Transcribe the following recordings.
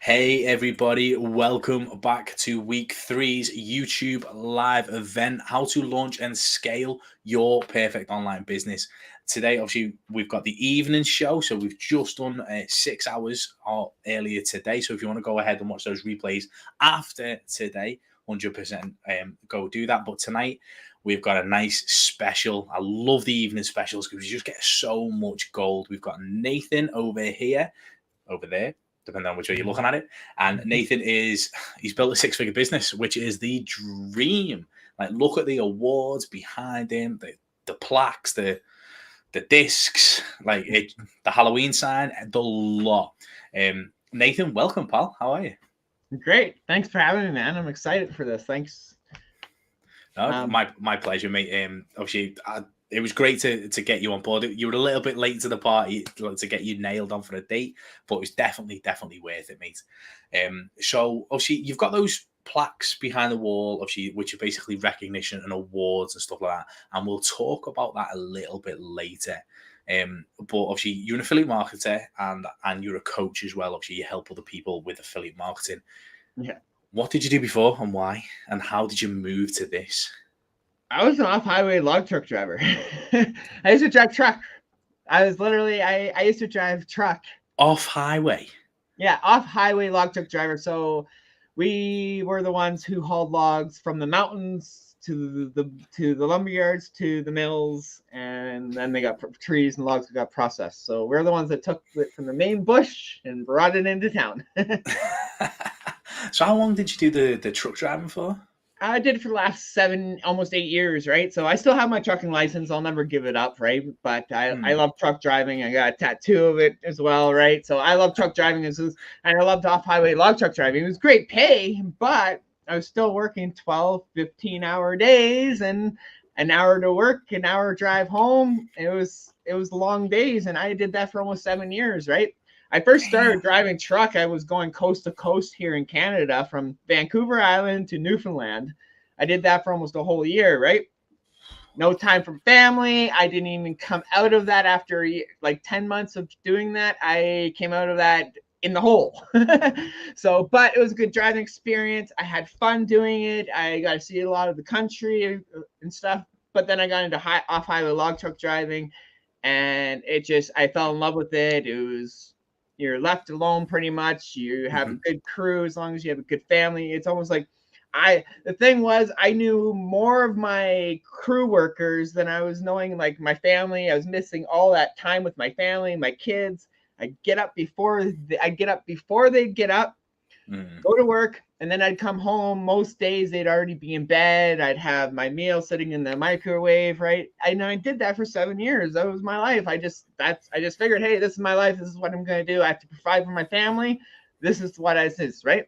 Hey everybody, welcome back to week three's YouTube live event, how to launch and scale your perfect online business. Today, obviously, we've got the evening show, so we've just done 6 hours earlier today. So if you want to go ahead and watch those replays after today, 100% go do that. But tonight, we've got a nice special. I love the evening specials because you just get so much gold. We've got Nathan over there, depending on which way you're looking at it. And Nathan he's built a 6-figure business, which is the dream. Like, look at the awards behind him, the plaques, the discs, the Halloween sign, the lot. Nathan, welcome, pal. How are you? Great. Thanks for having me, man. I'm excited for this. Thanks. No, my pleasure, mate. Obviously, it was great to get you on board. You were a little bit late to the party to get you nailed on for a date, but it was definitely worth it, mate. So obviously you've got those plaques behind the wall, obviously, which are basically recognition and awards and stuff like that. And we'll talk about that a little bit later. But obviously you're an affiliate marketer and you're a coach as well. Obviously you help other people with affiliate marketing. Yeah. What did you do before and why? And how did you move to this? I was an off-highway log truck driver. I used to drive truck. I used to drive truck. Off-highway? Yeah, off-highway log truck driver. So we were the ones who hauled logs from the mountains to the lumber yards to the mills, and then they got trees and logs that got processed. So we're the ones that took it from the main bush and brought it into town. So how long did you do the truck driving for? I did it for the last 7, almost 8 years, right? So I still have my trucking license. I'll never give it up, right? But I love truck driving. I got a tattoo of it as well, right? So I love truck driving, and I loved off-highway log truck driving. It was great pay, but I was still working 12, 15-hour days and an hour to work, an hour drive home. It was long days, and I did that for almost 7 years, right? I first started driving truck. I was going coast to coast here in Canada from Vancouver Island to Newfoundland. I did that for almost a whole year, right? No time for family. I didn't even come out of that after like 10 months of doing that. I came out of that in the hole. So, but it was a good driving experience. I had fun doing it. I got to see a lot of the country and stuff. But then I got into off-highway log truck driving, and I fell in love with it. You're left alone pretty much. You have a good crew as long as you have a good family. It's almost like the thing was, I knew more of my crew workers than I was knowing like my family. I was missing all that time with my family, my kids. I'd get up before they'd get up, go to work, and then I'd come home. Most days they'd already be in bed. I'd have my meal sitting in the microwave, right? I did that for 7 years. That was my life. I just figured, hey, this is my life. This is what I'm going to do. I have to provide for my family. This is what right?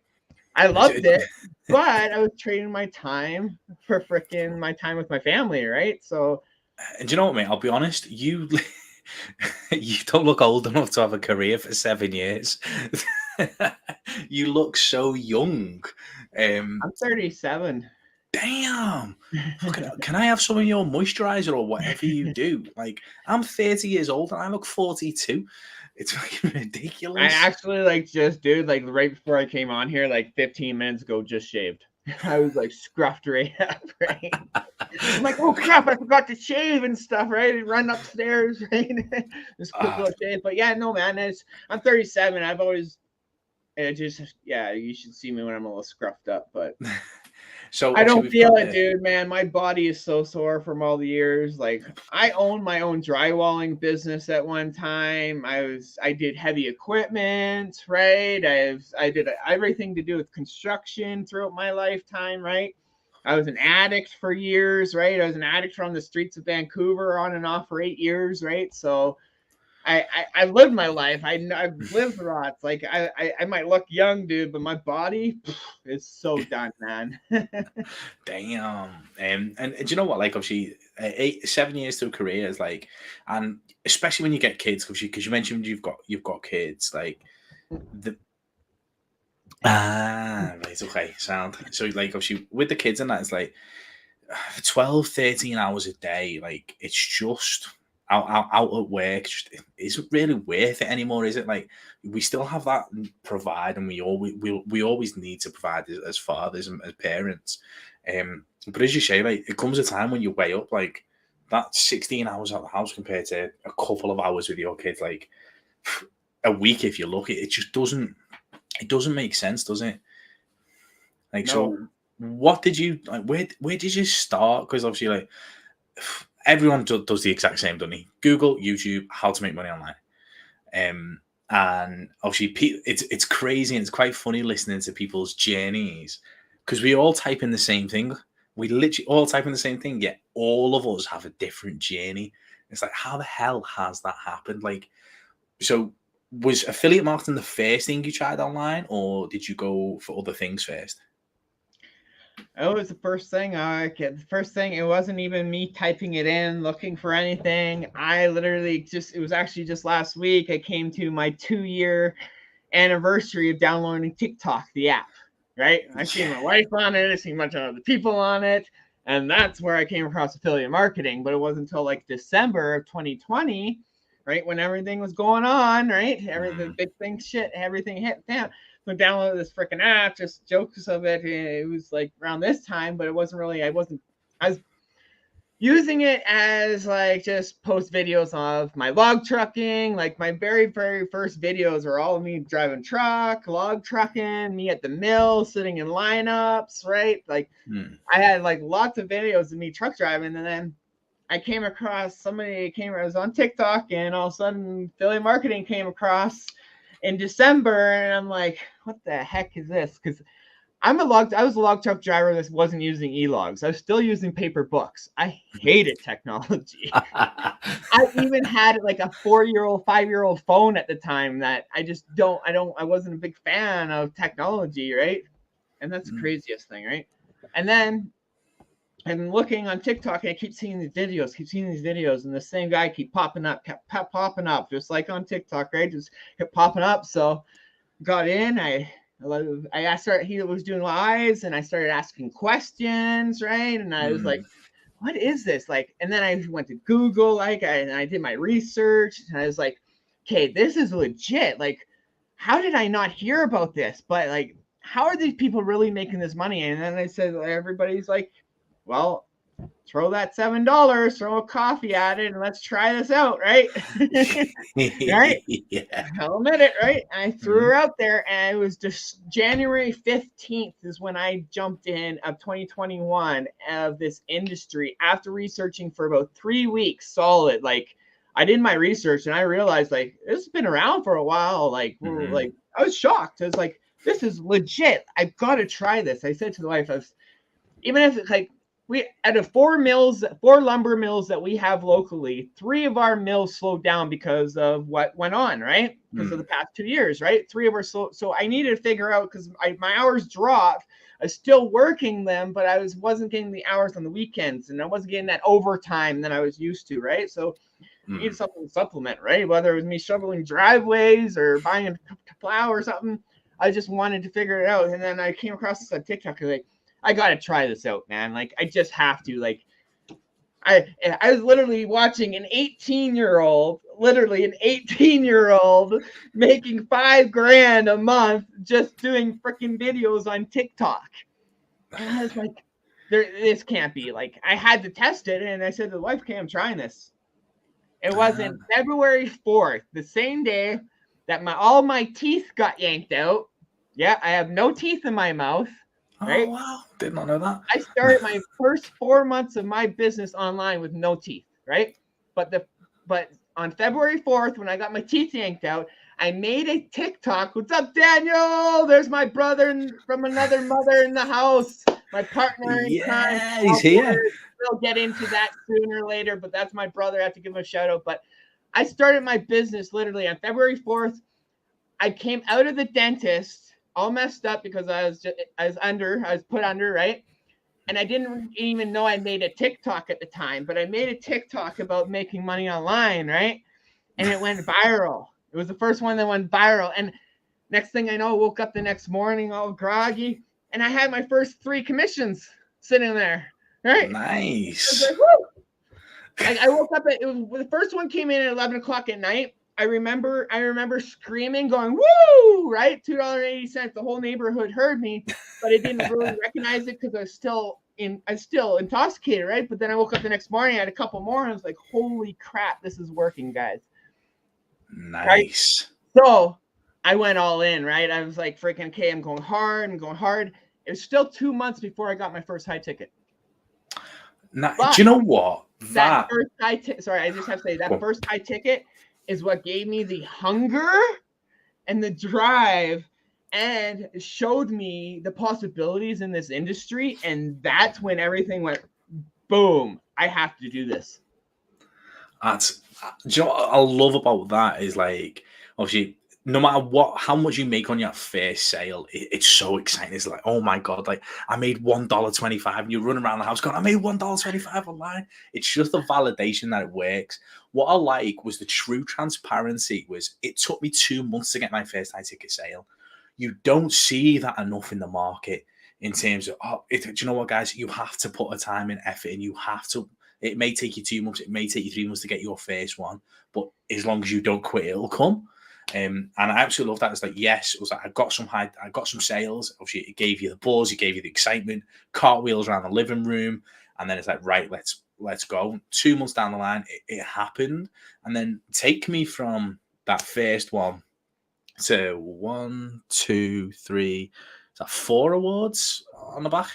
I loved it, but I was trading my time for freaking my time with my family, right? So, and do you know what, mate? I'll be honest. You don't look old enough to have a career for 7 years. You look so young. I'm 37. Damn. Can I have some of your moisturizer or whatever you do? Like, I'm 30 years old and I look 42. It's fucking ridiculous. I actually right before I came on here, like 15 minutes ago, just shaved. I was like scruffed right up, right? I'm like, oh crap, I forgot to shave and stuff, right? Run upstairs, right? Just quick little shave. But yeah, no, man, I'm 37. I've always, you should see me when I'm a little scruffed up, but so I don't feel it, dude, man. My body is so sore from all the years. Like, I owned my own drywalling business at one time. I did heavy equipment, right? I did everything to do with construction throughout my lifetime, right? I was an addict for years, right? I was an addict from the streets of Vancouver on and off for 8 years, right? So I lived my life. I've lived lots. Like I might look young, dude, but my body is so done, man. Damn. And do you know what? Like, obviously, 7 years to a career is like, and especially when you get kids, because you mentioned you've got kids, like right, okay, sound. So like, obviously, with the kids and that, it's like 12, 13 hours a day. Like, it's just out at work just isn't really worth it anymore, is it? Like, we still have that provide, and we always need to provide as fathers and as parents. But as you say, like, it comes a time when you weigh up like that 16 hours out of the house compared to a couple of hours with your kids, like a week if you look, it just doesn't make sense, does it? Like, No. so what did you like? Where did you start? Because obviously, like, everyone does the exact same, doesn't he? Google, YouTube, how to make money online. And obviously, it's crazy and it's quite funny listening to people's journeys, because we all type in the same thing. We literally all type in the same thing, yet all of us have a different journey. It's like, how the hell has that happened? Like, so was affiliate marketing the first thing you tried online, or did you go for other things first? It was the first thing. The first thing. It wasn't even me typing it in, looking for anything. I literally it was actually just last week. I came to my 2-year anniversary of downloading TikTok, the app. Right. I seen my wife on it. I seen a bunch of other people on it, and that's where I came across affiliate marketing. But it wasn't until like December of 2020, right, when everything was going on, right, everything big thing, shit, everything hit down. So downloaded this freaking app, just jokes of it. It was like around this time, but it wasn't really. I was using it as like just post videos of my log trucking. Like my very, very first videos were all of me driving truck, log trucking, me at the mill, sitting in lineups, right? Like I had like lots of videos of me truck driving, and then I came across I was on TikTok, and all of a sudden affiliate marketing came across in December, and I'm like, what the heck is this? Because I was a log truck driver that wasn't using e-logs. I was still using paper books. I hated technology. I even had like a 4-year-old, 5-year-old phone at the time that I wasn't a big fan of technology, right? And that's the craziest thing, right? And then I'm looking on TikTok, and I keep seeing these videos, and the same guy kept popping up, just like on TikTok, right? Just kept popping up. So got in, he was doing lives, and I started asking questions, right? And I was like, what is this? Like, and then I went to Google, and I did my research, and I was like, okay, this is legit. Like, how did I not hear about this? But like, how are these people really making this money? And then I said, everybody's like, well, throw that $7, throw a coffee at it, and let's try this out, right? Right? Yeah. I'll admit it, right? I threw her out there, and it was just January 15th is when I jumped in of 2021 of this industry after researching for about 3 weeks solid. Like, I did my research, and I realized like this has been around for a while. Like, like I was shocked. I was like, this is legit. I've got to try this. I said to the wife, even if it's like, we out of 4 lumber mills that we have locally, 3 of our mills slowed down because of what went on, right? Because of the past 2 years, right? 3 of our so I needed to figure out, because my hours dropped. I was still working them, but I wasn't getting the hours on the weekends, and I wasn't getting that overtime that I was used to, right? So I needed something to supplement, right? Whether it was me shoveling driveways or buying a plow or something, I just wanted to figure it out. And then I came across this on TikTok, like, I gotta try this out, man. Like, I just have to. Like, I was literally watching an 18-year-old, making $5,000 a month just doing freaking videos on TikTok. And I was like, this can't be. Like, I had to test it, and I said to the wife, okay, I'm trying this. It wasn't February 4th, the same day that all my teeth got yanked out. Yeah, I have no teeth in my mouth. Right? Oh, wow. Did not know that. I started my first 4 months of my business online with no teeth, right? But on February 4th, when I got my teeth yanked out, I made a TikTok. What's up, Daniel? There's my brother from another mother in the house. My partner in crime. Yeah, he's here. We'll get into that sooner or later, but that's my brother. I have to give him a shout out. But I started my business literally on February 4th. I came out of the dentist all messed up because I was put under, right? And I didn't even know I made a TikTok at the time, but I made a TikTok about making money online, right? And it went viral. It was the first one that went viral. And next thing I know, I woke up the next morning all groggy, and I had my first 3 commissions sitting there, right? Nice. I was like, woo! Like I woke up the first one came in at 11 o'clock at night. I remember screaming, going, woo, right? $2.80. The whole neighborhood heard me, but I didn't really recognize it because I was still intoxicated, right? But then I woke up the next morning, I had a couple more, and I was like, holy crap, this is working, guys. Nice. Right? So I went all in, right? I was like, freaking, okay, I'm going hard. It was still 2 months before I got my first high ticket. Now, do you know what? That first high ticket, sorry, I just have to say that first high ticket is what gave me the hunger and the drive and showed me the possibilities in this industry. And that's when everything went boom. I have to do this. Do you know what I love about that is, like, obviously, no matter how much you make on your first sale, it's so exciting. It's like, oh my God, like I made $1.25, and you run around the house going, I made $1.25 online. It's just the validation that it works. What I like was the true transparency. It took me 2 months to get my first high ticket sale. You don't see that enough in the market in terms of, do you know what, guys? You have to put a time and effort in. You have to. It may take you 2 months. It may take you 3 months to get your first one, but as long as you don't quit, it'll come. And I absolutely love that. It's like, yes, it was like I got some sales. Obviously, it gave you the buzz, it gave you the excitement, cartwheels around the living room, and then it's like, right, let's go. 2 months down the line, it happened, and then take me from that first one to 1, 2, 3, is that 4 awards on the back?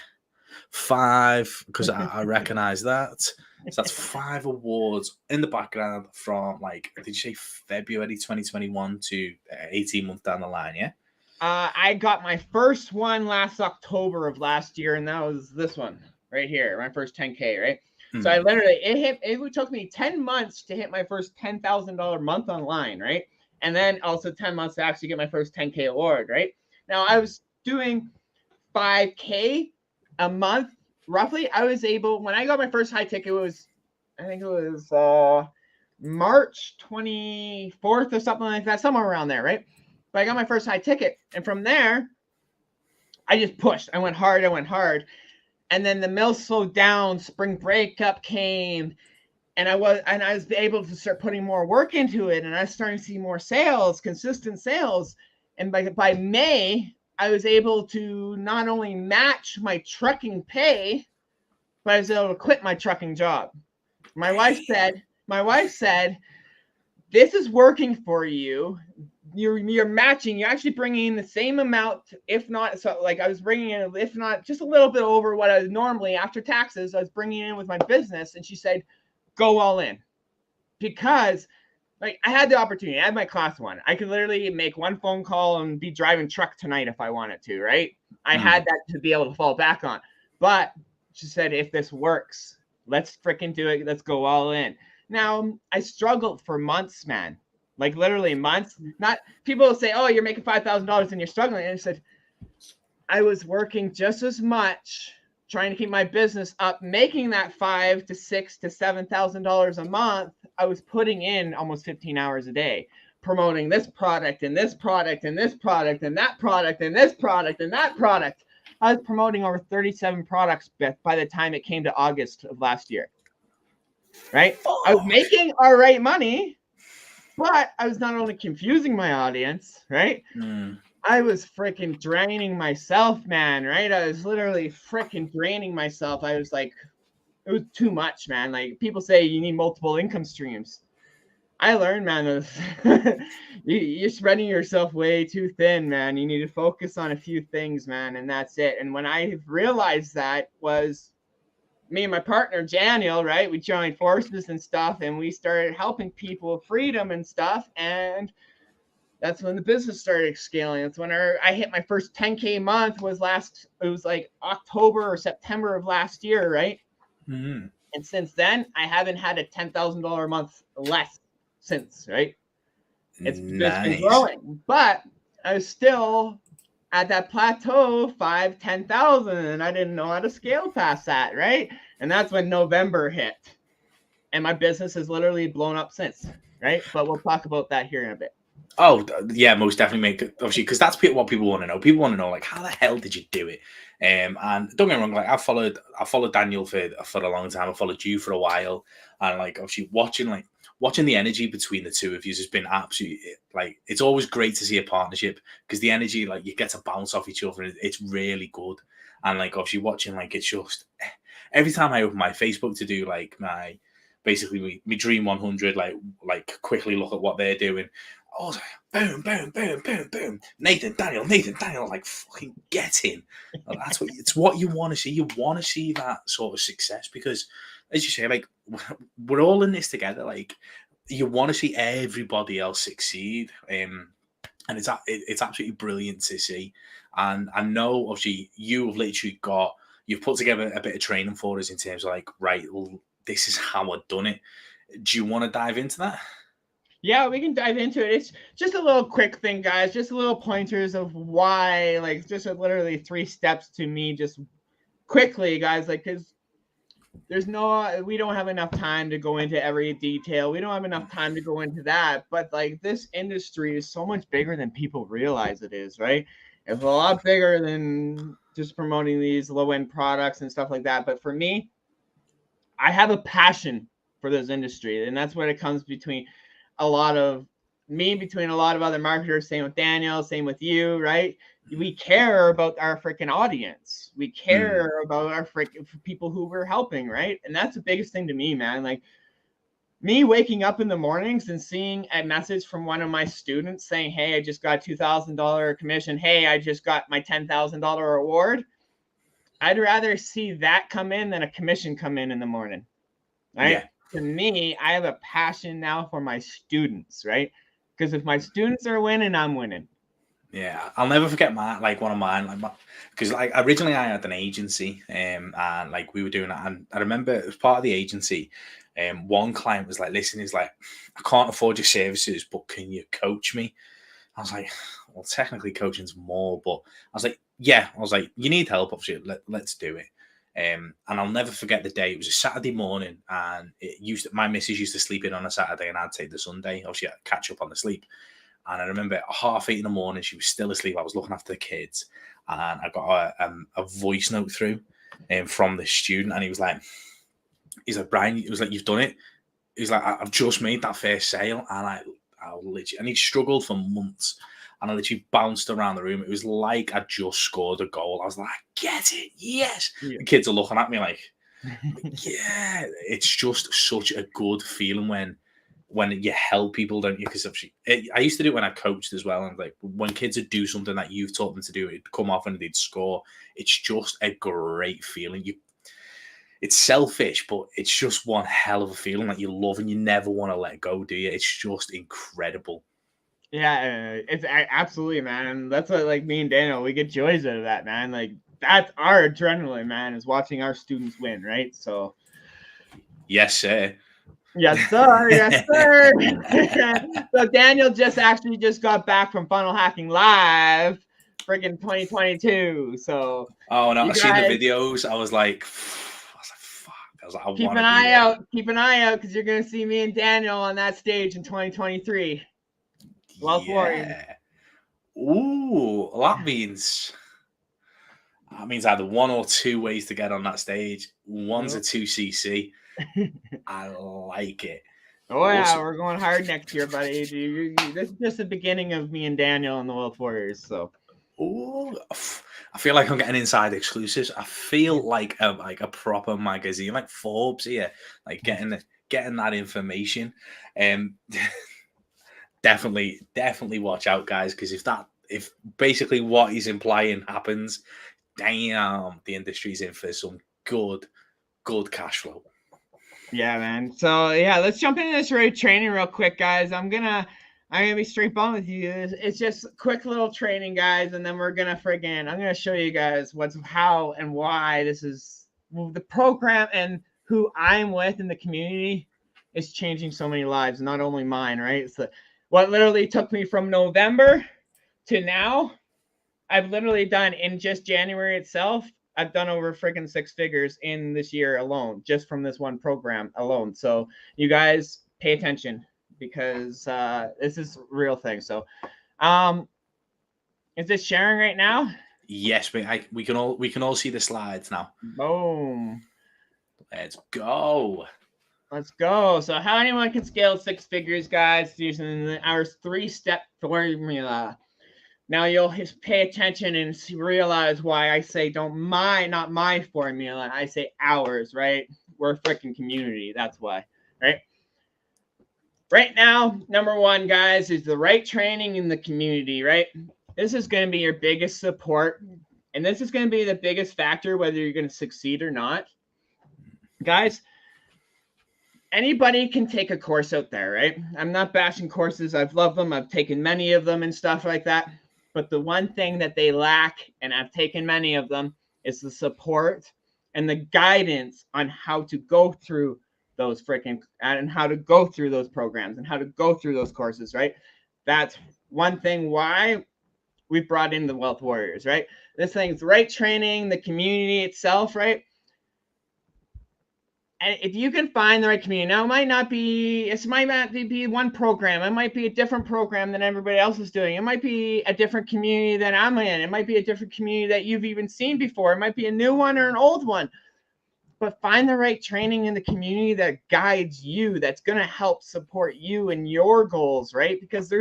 5, because I recognize that. So that's 5 awards in the background from, like, did you say February 2021 to 18 months down the line, yeah? I got my first one last October of last year, and that was this one right here, my first 10K, right? Mm. So I literally, it took me 10 months to hit my first $10,000 month online, right? And then also 10 months to actually get my first 10K award, right? Now I was doing 5K a month roughly. I was able, when I got my first high ticket, I think it was March 24th or something like that, somewhere around there, right? But I got my first high ticket, and from there I just pushed. I went hard, and then the mill slowed down. Spring breakup came, and I was able to start putting more work into it, and I was starting to see more sales, consistent sales. And by May, I was able to not only match my trucking pay, but I was able to quit my trucking job. My wife said, this is working for you. You're matching. You're actually bringing in the same amount, if not, so like I was bringing in, if not just a little bit over what I was normally after taxes, I was bringing in with my business. And she said, go all in, because like I had the opportunity. I had my class 1. I could literally make one phone call and be driving truck tonight if I wanted to, right? I had that to be able to fall back on. But she said, if this works, let's freaking do it. Let's go all in. Now, I struggled for months, man. Like literally months. Not people will say, oh, you're making $5,000 and you're struggling. And I said, I was working just as much trying to keep my business up, making that $5,000 to $6,000 to $7,000 a month. I was putting in almost 15 hours a day, promoting this product and this product and this product and that product and this product and that product. I was promoting over 37 products by the time it came to August of last year. Right? I was making all right money, but I was not only confusing my audience, right? I was freaking draining myself, man, right? I was literally freaking draining myself. I was like, it was too much, man. Like people say you need multiple income streams. I learned, man, you're spreading yourself way too thin, man. You need to focus on a few things, man, and that's it. And when I realized that was me and my partner, Daniel, right? We joined forces and stuff, and we started helping people with freedom and stuff. And that's when the business started scaling. That's when I hit my first 10K month it was like October or September of last year, right? Mm-hmm. And since then, I haven't had a $10,000 a month less since, right? It's just been growing, but I was still at that plateau, 5,000, 10,000, and I didn't know how to scale past that, right? And that's when November hit, and my business has literally blown up since, right? But we'll talk about that here in a bit. Oh, yeah, most definitely make it, obviously, because that's what people want to know. People want to know, like, how the hell did you do it? And don't get me wrong, like I followed Daniel for a long time. I followed you for a while, and like obviously watching the energy between the two of you has been absolutely, like, it's always great to see a partnership because the energy, like, you get to bounce off each other. It's really good, and like obviously watching, like, it's just every time I open my Facebook to do like my basically me Dream 100, like quickly look at what they're doing. I was like, boom, boom, boom, boom, boom. Nathan, Daniel, like, fucking get in. It's what you want to see. You want to see that sort of success because, as you say, like, we're all in this together. Like, you want to see everybody else succeed. And it's absolutely brilliant to see. And I know, obviously, you've put together a bit of training for us in terms of, like, right, well, this is how I've done it. Do you want to dive into that? Yeah, we can dive into it. It's just a little quick thing, guys. Just a little pointers of why, like, just literally 3 steps to me, just quickly, guys. Like, because we don't have enough time to go into every detail. We don't have enough time to go into that. But like, this industry is so much bigger than people realize it is, right? It's a lot bigger than just promoting these low end products and stuff like that. But for me, I have a passion for this industry, and that's what it comes between a lot of between a lot of other marketers. Same with Daniel, same with you, right? We care about our freaking audience. We Mm. care about our freaking people who we're helping, right? And that's the biggest thing to me, man. Like, me waking up in the mornings and seeing a message from one of my students saying, "Hey, I just got a $2,000 commission. Hey, I just got my $10,000 award." I'd rather see that come in than a commission come in the morning, right? Yeah. To me, I have a passion now for my students, right? Because if my students are winning, I'm winning. Yeah, I'll never forget one of mine, because like originally I had an agency, and like we were doing that, and I remember as part of the agency, one client was like, "Listen, he's like, I can't afford your services, but can you coach me?" I was like, "Well, technically coaching's more," but I was like, "Yeah," I was like, "You need help, obviously, let's do it." And I'll never forget the day. It was a Saturday morning, and my missus used to sleep in on a Saturday, and I'd take the Sunday. Obviously, I'd catch up on the sleep. And I remember at 8:30 in the morning, she was still asleep. I was looking after the kids, and I got a voice note through from the student, and he's like, "Brian," he was like, "You've done it." He's like, "I've just made that first sale," and I literally, and he struggled for months, and I literally bounced around the room. It was like I just scored a goal. I was like, "Get it, yes!" Yeah. The kids are looking at me like, yeah, it's just such a good feeling when you help people, don't you? Because I used to do it when I coached as well, and like when kids would do something that you've taught them to do, it'd come off and they'd score. It's just a great feeling. It's selfish, but it's just one hell of a feeling that you love and you never want to let go, do you? It's just incredible. Yeah, it's absolutely, man. That's what, like, me and Daniel, we get joys out of that, man. Like, that's our adrenaline, man, is watching our students win, right? So, Yes, sir. yes, sir. Yes, sir. So Daniel just got back from Funnel Hacking Live, freaking 2022. So Oh no, I you seen the guys videos. I was like, fuck. I was like, I keep want an to be eye there. out. Keep an eye out because you're gonna see me and Daniel on that stage in 2023. Wealth Warriors. Yeah. Ooh, that means either one or two ways to get on that stage. One's a Nope. 2cc. I like it. Oh yeah, Awesome. we're going hard next year, buddy. This is just the beginning of me and Daniel and the Wealth Warriors. So Oh, I feel like I'm getting inside exclusives. I feel like a proper magazine, like Forbes here, like getting that information. Um, definitely watch out, guys, because if basically what he's implying happens, damn, the industry's in for some good cash flow. yeah, man. So yeah, let's jump into this rate training real quick, guys. I'm gonna be straight blunt with you. It's just quick little training, guys, and then I'm gonna show you guys how and why this is the program and who I'm with in the community is changing so many lives, not only mine, right? So what literally took me from November to now, I've literally done in just January itself. I've done over freaking 6 figures in this year alone, just from this one program alone. So you guys pay attention. because this is a real thing. So, is this sharing right now? Yes, we can all see the slides now. Boom. Let's go. Let's go. So how anyone can scale 6 figures, guys, using our 3-step formula. Now you'll just pay attention and realize why I say not my formula. I say ours, right? We're a freaking community. That's why, right? Right now, number 1, guys, is the right training in the community, right? This is going to be your biggest support. And this is going to be the biggest factor whether you're going to succeed or not. Guys, anybody can take a course out there, right? I'm not bashing courses. I've loved them. I've taken many of them and stuff like that. But the one thing that they lack, and I've taken many of them, is the support and the guidance on how to go through those and how to go through those programs and how to go through those courses, right? That's one thing why we brought in the Wealth Warriors, right? This thing's right training, the community itself, right? And if you can find the right community, now it might not be one program. It might be a different program than everybody else is doing. It might be a different community than I'm in. It might be a different community that you've even seen before. It might be a new one or an old one. But find the right training in the community that guides you, that's going to help support you and your goals, right? Because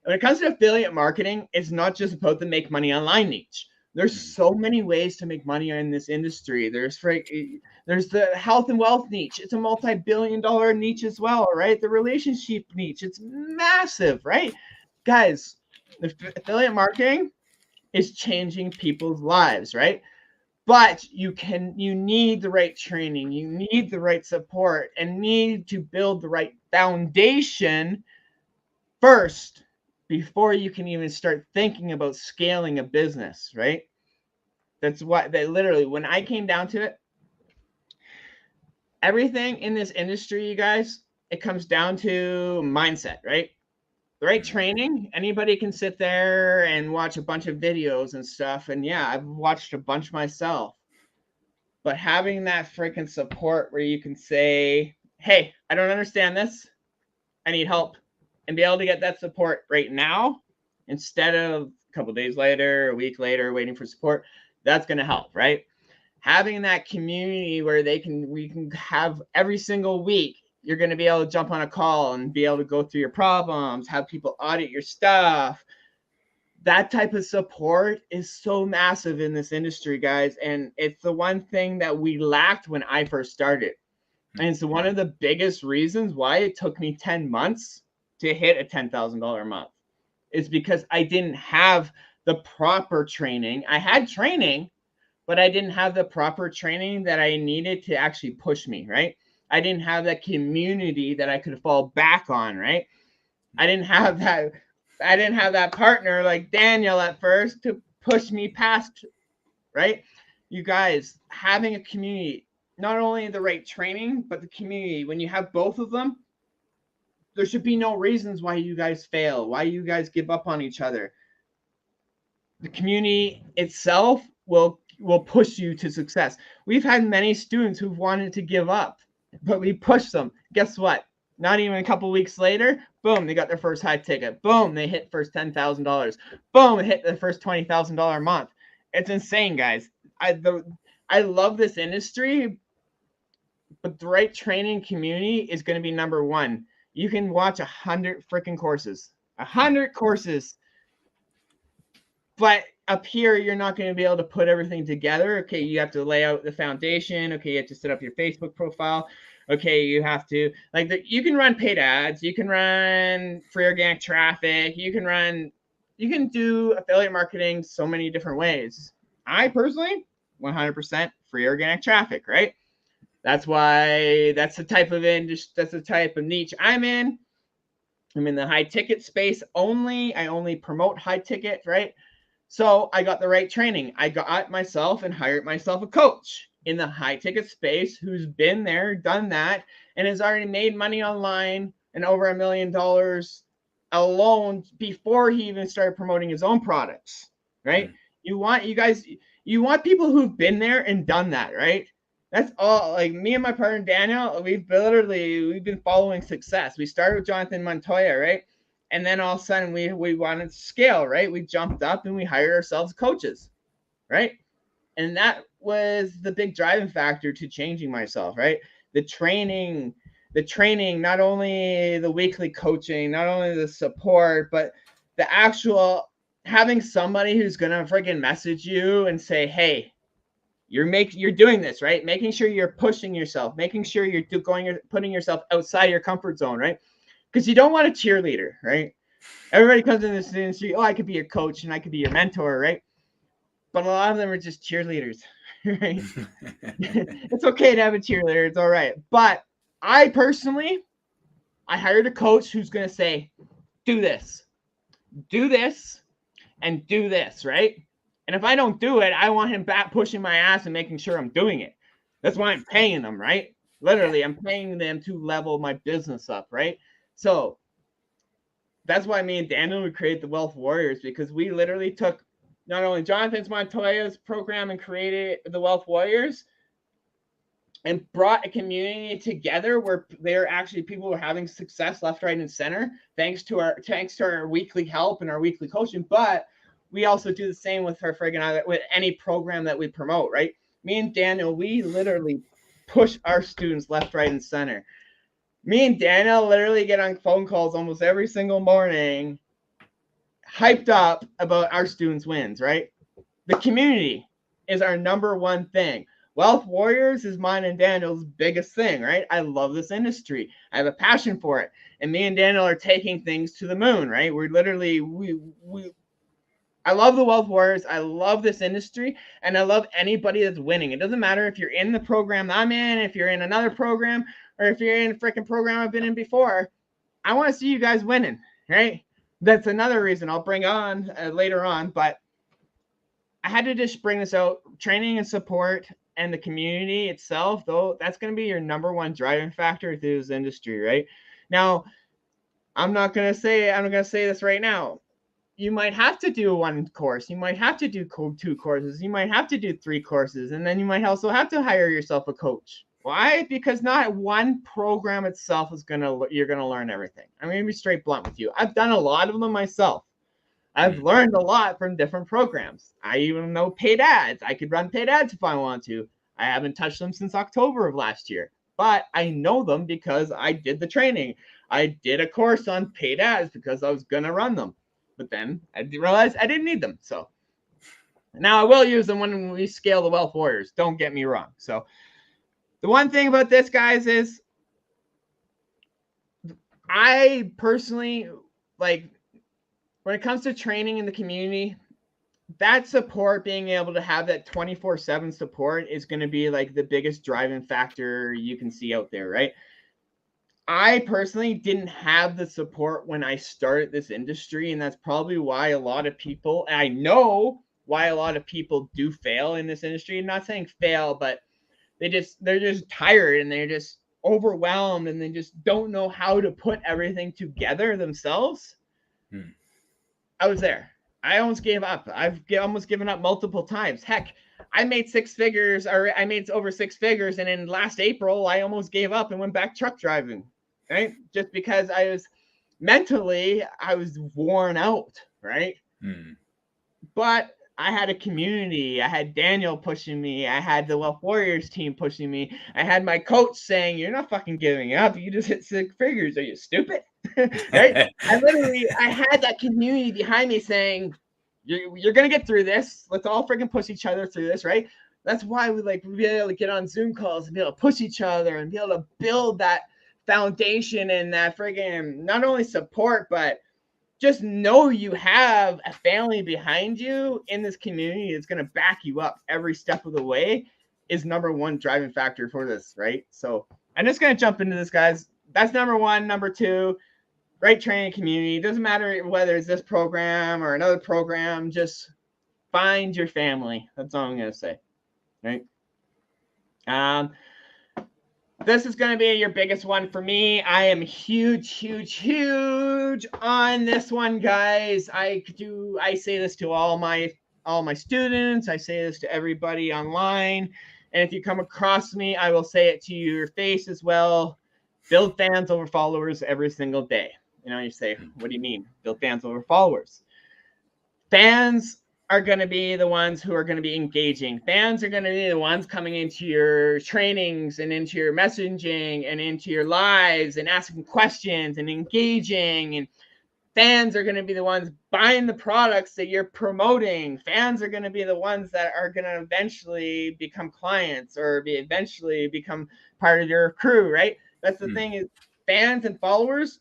when it comes to affiliate marketing, it's not just about the make money online niche. There's so many ways to make money in this industry. There's the health and wealth niche. It's a multi-billion-dollar niche as well, right? The relationship niche. It's massive, right? Guys, affiliate marketing is changing people's lives, right? But you need the right training. You need the right support and need to build the right foundation first before you can even start thinking about scaling a business, right? That's what they literally, when I came down to it, everything in this industry, you guys, it comes down to mindset, right? The right training, anybody can sit there and watch a bunch of videos and stuff. And yeah, I've watched a bunch myself. But having that freaking support where you can say, hey, I don't understand this. I need help. And be able to get that support right now instead of a couple of days later, a week later, waiting for support. That's going to help, right? Having that community where we can have every single week, you're going to be able to jump on a call and be able to go through your problems, have people audit your stuff. That type of support is so massive in this industry, guys. And it's the one thing that we lacked when I first started. And it's one of the biggest reasons why it took me 10 months to hit a $10,000 a month. Is because I didn't have the proper training. I had training, but I didn't have the proper training that I needed to actually push me, right? I didn't have that community that I could fall back on, right? I didn't have that partner like Daniel at first to push me past, right? You guys, having a community, not only the right training, but the community, when you have both of them, there should be no reasons why you guys fail, why you guys give up on each other. The community itself will push you to success. We've had many students who've wanted to give up, but we pushed them. Guess what? Not even a couple weeks later, boom, they got their first high ticket. Boom, they hit first $10,000. Boom, they hit their first $20,000 a month. It's insane, guys. I love this industry, but the right training community is going to be number 1. You can watch 100 freaking courses, 100 courses, but up here, you're not going to be able to put everything together. Okay, you have to lay out the foundation. Okay, you have to set up your Facebook profile. Okay, you have to, you can run paid ads. You can run free organic traffic. You can do affiliate marketing so many different ways. I personally, 100% free organic traffic, right? That's why that's the type of niche I'm in. I'm in the high ticket space only. I only promote high ticket, right? So I got the right training. I got myself and hired myself a coach in the high ticket space who's been there, done that, and has already made money online and over $1 million alone before he even started promoting his own products, right? You want people who've been there and done that, right? That's all. Like me and my partner Daniel, we've been following success. We started with Jonathan Montoya, right? And then all of a sudden we wanted to scale, right? We jumped up and we hired ourselves coaches, right? And that was the big driving factor to changing myself, right? The training, not only the weekly coaching, not only the support, but the actual having somebody who's gonna freaking message you and say, hey, you're doing this, right? Making sure you're pushing yourself, making sure you're putting yourself outside your comfort zone, right? Because you don't want a cheerleader, right? Everybody comes in this industry, oh, I could be your coach and I could be your mentor, right? But a lot of them are just cheerleaders, right? It's okay to have a cheerleader, it's all right. But I personally, I hired a coach who's going to say, do this, and do this, right? And if I don't do it, I want him back pushing my ass and making sure I'm doing it. That's why I'm paying them, right? Literally, I'm paying them to level my business up, right? So that's why me and Daniel would create the Wealth Warriors, because we literally took not only Jonathan Montoya's program and created the Wealth Warriors and brought a community together where they're actually people who are having success left, right, and center, thanks to our weekly help and our weekly coaching. But we also do the same with with any program that we promote, right? Me and Daniel, we literally push our students left, right, and center. Me and Daniel literally get on phone calls almost every single morning, hyped up about our students' wins, right? The community is our number one thing. Wealth Warriors is mine and Daniel's biggest thing, right? I love this industry. I have a passion for it. And me and Daniel are taking things to the moon, right? We're literally, I love the Wealth Warriors. I love this industry. And I love anybody that's winning. It doesn't matter if you're in the program I'm in, if you're in another program, or if you're in a freaking program I've been in before. I want to see you guys winning, right? That's another reason I'll bring on later on. But I had to just bring this out. Training and support and the community itself, though, that's going to be your number one driving factor through this industry, right? Now, I'm going to say this right now. You might have to do one course. You might have to do 2 courses. You might have to do 3 courses. And then you might also have to hire yourself a coach. Why? Because not one program itself you're going to learn everything. I'm going to be straight blunt with you. I've done a lot of them myself. I've learned a lot from different programs. I even know paid ads. I could run paid ads if I want to. I haven't touched them since October of last year, but I know them because I did the training. I did a course on paid ads because I was going to run them, but then I realized I didn't need them. So now I will use them when we scale the Wealth Warriors. Don't get me wrong. So the one thing about this, guys, is I personally like, when it comes to training in the community, that support, being able to have that 24/7 support is going to be like the biggest driving factor you can see out there, right? I personally didn't have the support when I started this industry, and that's probably why a lot of people, and I know why a lot of people do fail in this industry. I'm not saying fail, but they're just tired and they're just overwhelmed and they just don't know how to put everything together themselves. I was there. I almost gave up. I've almost given up multiple times. Heck, I made 6 figures, or I made over 6 figures, and in last April, I almost gave up and went back truck driving, right? Just because I was worn out, right? But I had a community. I had Daniel pushing me. I had the Wealth Warriors team pushing me. I had my coach saying, "You're not fucking giving up. You just hit 6 figures. Are you stupid?" Right? I had that community behind me saying, "You're gonna get through this. Let's all freaking push each other through this," right? That's why we be able to get on Zoom calls and be able to push each other and be able to build that foundation and that freaking not only support, but just know you have a family behind you in this community that's going to back you up every step of the way is number one driving factor for this, right? So I'm just going to jump into this, guys. That's number one. Number two, right training community. It doesn't matter whether it's this program or another program. Just find your family. That's all I'm going to say, right? This is going to be your biggest one for me. I am huge on this one, guys. I say this to all my students. I say this to everybody online And if you come across me, I will say it to your face as well. Build fans over followers every single day. You say, what do you mean? Build fans over followers. Fans are going to be the ones who are going to be engaging. Fans are going to be the ones coming into your trainings and into your messaging and into your lives and asking questions and engaging. And fans are going to be the ones buying the products that you're promoting. Fans are going to be the ones that are going to eventually become clients or eventually become part of your crew, right? That's the thing is fans and followers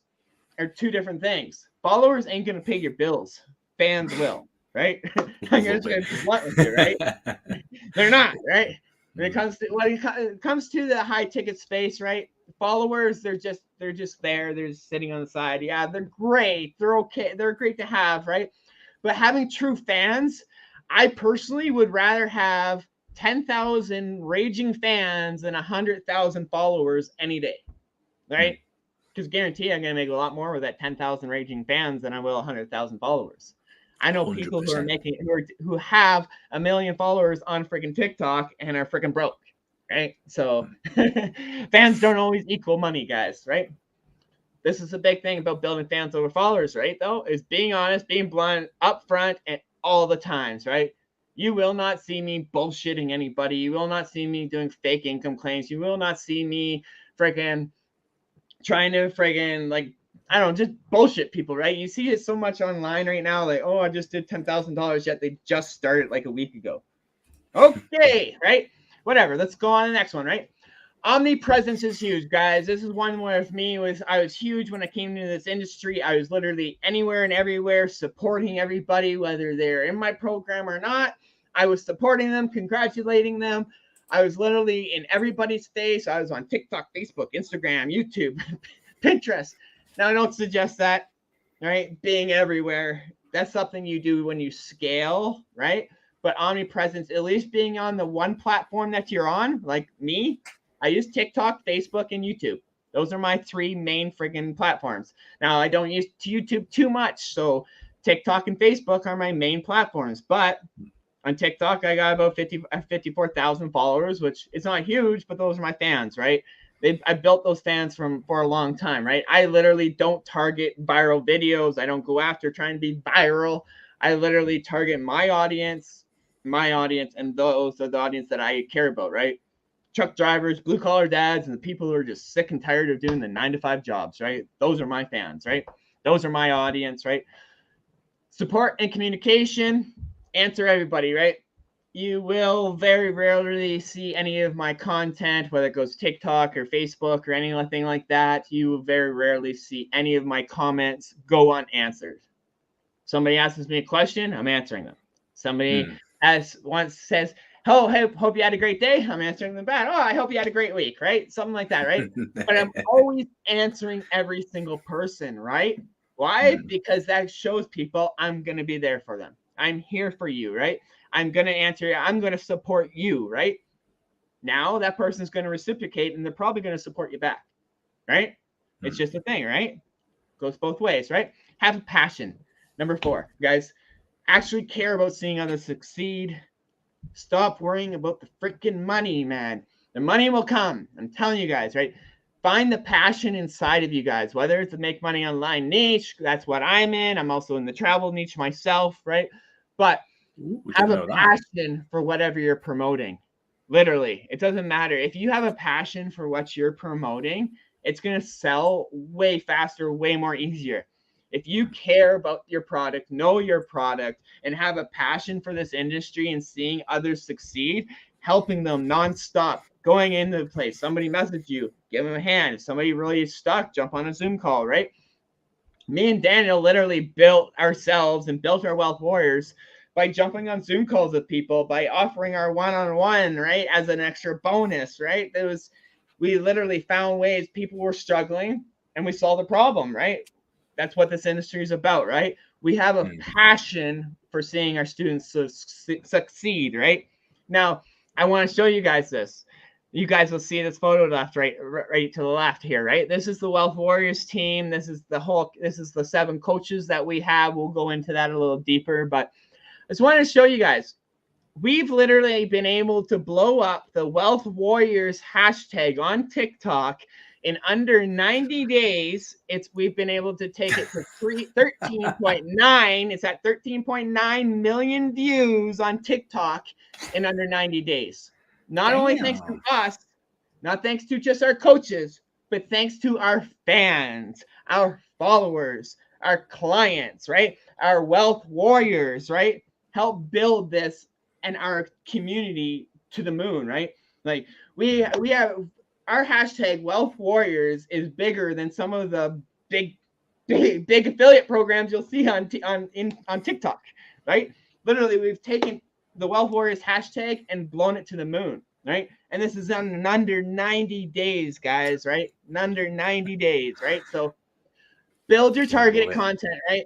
are two different things. Followers ain't going to pay your bills. Fans will, right? I'm just going to be blunt with you, right? They're not, right? When it comes to the high ticket space, right? Followers, they're just there. They're just sitting on the side. Yeah, they're great. They're okay. They're great to have, right? But having true fans, I personally would rather have 10,000 raging fans than 100,000 followers any day, right? Because guarantee I'm going to make a lot more with that 10,000 raging fans than I will 100,000 followers. I know 100%. People who have 1 million followers on freaking TikTok and are freaking broke, right? So fans don't always equal money, guys, right? This is the big thing about building fans over followers, right? Though, is being honest, being blunt, upfront, and all the times, right? You will not see me bullshitting anybody. You will not see me doing fake income claims. You will not see me freaking trying to friggin' I don't know, just bullshit people, right? You see it so much online right now, like, oh, I just did $10,000, yet they just started like a week ago. Okay, right? Whatever. Let's go on to the next one, right? Omnipresence is huge, guys. This is one where for me I was huge when I came into this industry. I was literally anywhere and everywhere supporting everybody, whether they're in my program or not. I was supporting them, congratulating them. I was literally in everybody's face. I was on TikTok, Facebook, Instagram, YouTube, Pinterest. Now, I don't suggest that, right? Being everywhere. That's something you do when you scale, right? But omnipresence, at least being on the one platform that you're on, like me, I use TikTok, Facebook, and YouTube. Those are my 3 main friggin' platforms. Now, I don't use YouTube too much, so TikTok and Facebook are my main platforms. But on TikTok, I got about 54,000 followers, which is not huge, but those are my fans, right? I built those fans for a long time, right? I literally don't target viral videos. I don't go after trying to be viral. I literally target my audience, and those are the audience that I care about, right? Truck drivers, blue collar dads, and the people who are just sick and tired of doing the 9-to-5 jobs, right? Those are my fans, right? Those are my audience, right? Support and communication, answer everybody, right? You will very rarely see any of my content, whether it goes TikTok or Facebook or anything like that. You will very rarely see any of my comments go unanswered. Somebody asks me a question, I'm answering them. Somebody once says, oh, hey, hope you had a great day. I'm answering them back. Oh, I hope you had a great week, right? Something like that, right? But I'm always answering every single person, right? Why? Because that shows people I'm going to be there for them. I'm here for you, right? I'm going to answer you. I'm going to support you, right? Now that person's going to reciprocate and they're probably going to support you back, right? It's just a thing, right? Goes both ways, right? Have a passion. Number 4, guys, actually care about seeing others succeed. Stop worrying about the freaking money, man. The money will come. I'm telling you guys, right? Find the passion inside of you guys, whether it's a make money online niche. That's what I'm in. I'm also in the travel niche myself, right? But have a passion for whatever you're promoting. Literally, it doesn't matter. If you have a passion for what you're promoting, it's going to sell way faster, way more easier. If you care about your product, know your product, and have a passion for this industry and seeing others succeed, helping them nonstop, going into the place, somebody message you, give them a hand. If somebody really is stuck, jump on a Zoom call, right? Me and Daniel literally built ourselves and built our Wealth Warriors by jumping on Zoom calls with people, by offering our one-on-one, right, as an extra bonus, right? We literally found ways people were struggling and we solved the problem, right? That's what this industry is about, right? We have a passion for seeing our students succeed, right? Now, I want to show you guys this. You guys will see this photo right to the left here, right? This is the Wealth Warriors team. This is the 7 coaches that we have. We'll go into that a little deeper, but I just wanted to show you guys. we've literally been able to blow up the Wealth Warriors hashtag on TikTok in under 90 days. We've been able to take it to 13.9. It's at 13.9 million views on TikTok in under 90 days. Not only thanks to us, not thanks to just our coaches, but thanks to our fans, our followers, our clients, right? Our wealth warriors, right? Help build this and our community to the moon, right? Like we have our hashtag wealth warriors is bigger than some of the big affiliate programs you'll see on TikTok, right? Literally, we've taken the wealth warriors hashtag and blown it to the moon, right? And this is in under 90 days, guys, right? In under 90 days, right? So build your targeted content, right?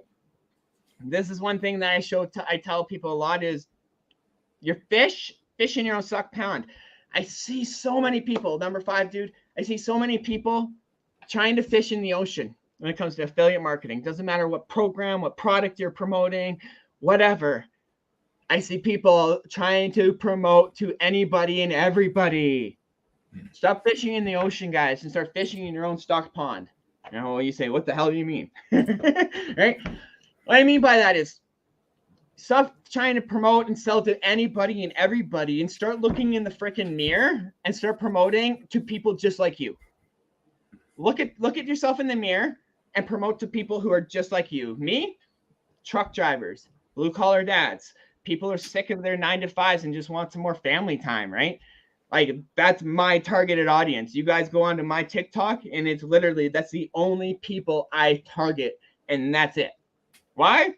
This is one thing that I tell people a lot is your fish in your own stock pond. I see so many people, number 5, dude, I see so many people trying to fish in the ocean when it comes to affiliate marketing. Doesn't matter what program, what product you're promoting, whatever. I see people trying to promote to anybody and everybody. Stop fishing in the ocean, guys, and start fishing in your own stock pond. You know, you say, what the hell do you mean? Right? What I mean by that is stop trying to promote and sell to anybody and everybody and start looking in the freaking mirror and start promoting to people just like you. Look at yourself in the mirror and promote to people who are just like you. Me, truck drivers, blue collar dads, people are sick of their 9-to-5s and just want some more family time, right? Like that's my targeted audience. You guys go onto my TikTok and it's literally, that's the only people I target and that's it. Why?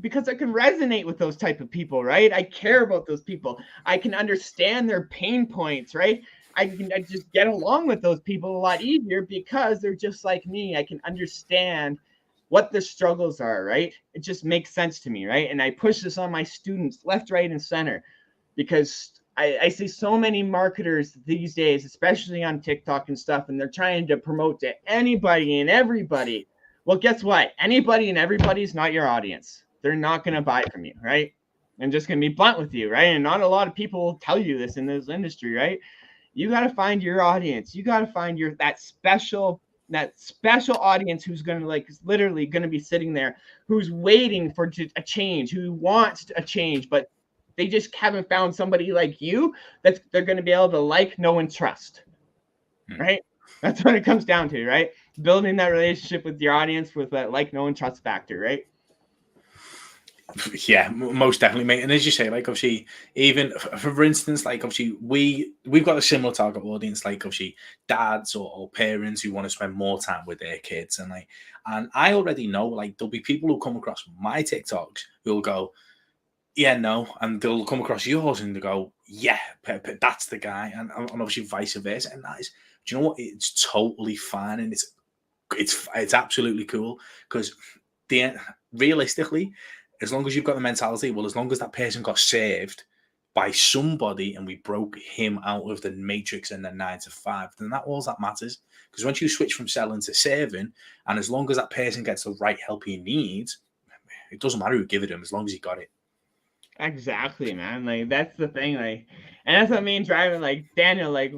Because I can resonate with those type of people, right? I care about those people. I can understand their pain points, right? I just get along with those people a lot easier because they're just like me. I can understand what their struggles are, right? It just makes sense to me, right? And I push this on my students left, right, and center because I see so many marketers these days, especially on TikTok and stuff, and they're trying to promote to anybody and everybody. Well, guess what? Anybody and everybody's not your audience. They're not going to buy from you, right? I'm just going to be blunt with you, right? And not a lot of people will tell you this in this industry, right? You got to find your audience. You got to find that special audience who's going to literally going to be sitting there, who's waiting for a change, who wants a change, but they just haven't found somebody like you that they're going to be able to know and trust, right? That's what it comes down to, right? Building that relationship with your audience with that know and trust factor, right? Yeah, most definitely, mate. And as you say, like obviously, even for instance, like obviously we've got a similar target audience, like obviously dads or parents who want to spend more time with their kids, and I already know like there'll be people who come across my TikToks who'll go, yeah, no, and they'll come across yours and they go, yeah, that's the guy, and obviously vice versa, and that is, do you know what? It's totally fine, and it's absolutely cool because realistically, as long as you've got the mentality, well, as long as that person got saved by somebody and we broke him out of the matrix and the 9-to-5, then that's all that matters. Because once you switch from selling to saving, and as long as that person gets the right help he needs, it doesn't matter who give it him as long as he got it. Exactly, man. Like that's the thing. Like, and that's what I mean driving. Like Daniel, like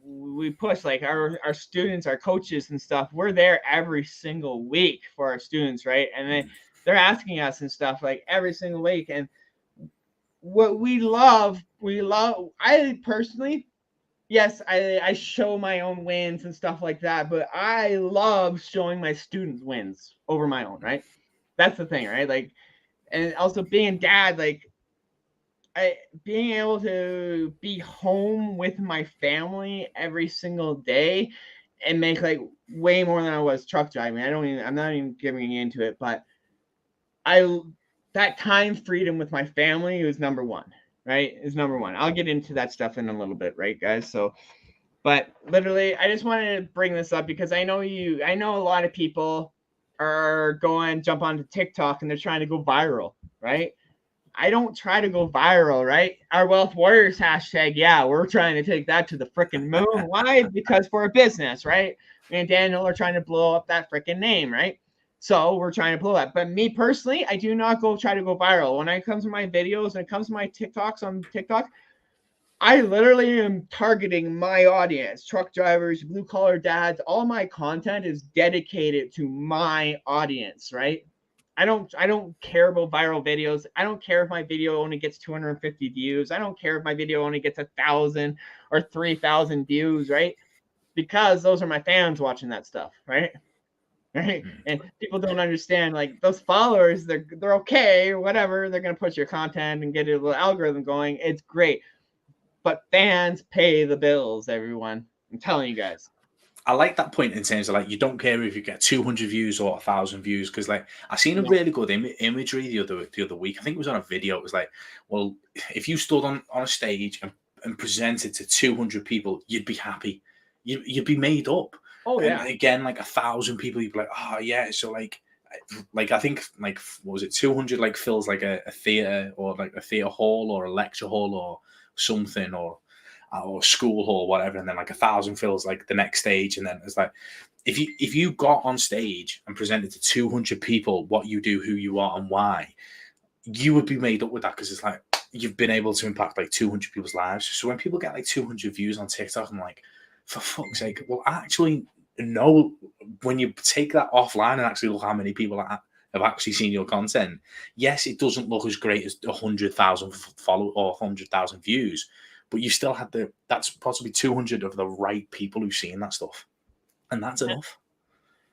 we push like our students, our coaches and stuff. We're there every single week for our students, right? And they're asking us and stuff like every single week. And what we love. I personally, yes, I show my own wins and stuff like that, but I love showing my students wins over my own, right? That's the thing, right? Like, and also being dad, like being able to be home with my family every single day and make like way more than I was truck driving. I'm not even getting into it, but that time freedom with my family was number one, right? Is number one. I'll get into that stuff in a little bit, right, guys? So, but literally, I just wanted to bring this up because I know a lot of people are jump onto TikTok and they're trying to go viral, right? I don't try to go viral, right? Our Wealth Warriors hashtag, yeah, we're trying to take that to the freaking moon. Why? Because for a business, right? Me and Daniel are trying to blow up that freaking name, right? So we're trying to pull that. But me personally, I do not try to go viral. When it comes to my videos and it comes to my TikToks on TikTok, I literally am targeting my audience, truck drivers, blue collar dads. All my content is dedicated to my audience, right? I don't care about viral videos. I don't care if my video only gets 250 views. I don't care if my video only gets 1,000 or 3,000 views, right? Because those are my fans watching that stuff, right? Right. And people don't understand, like, those followers, they're okay or whatever. They're gonna push your content and get a little algorithm going. It's great. But fans pay the bills, everyone. I'm telling you guys. I like that point in terms of, like, you don't care if you get 200 views or 1,000 views, because, like, I seen a really good imagery the other week. I think it was on a video. It was like, well, if you stood on a stage and presented to 200 people, you'd be happy. You'd be made up. Oh yeah. And again, like 1,000 people, you'd be like, oh yeah. So like I think, like, what was it, 200 like fills like a theater, or like a theater hall or a lecture hall or something, or school hall, whatever, and then like 1,000 fills like the next stage. And then it's like, if you got on stage and presented to 200 people what you do, who you are, and why, you would be made up with that, because it's like you've been able to impact like 200 people's lives. So when people get like 200 views on TikTok, I'm like, for fuck's sake, well, actually, no, when you take that offline and actually look how many people have actually seen your content, yes, it doesn't look as great as 100,000 follow or 100,000 views, but you still had that's possibly 200 of the right people who've seen that stuff, and that's enough.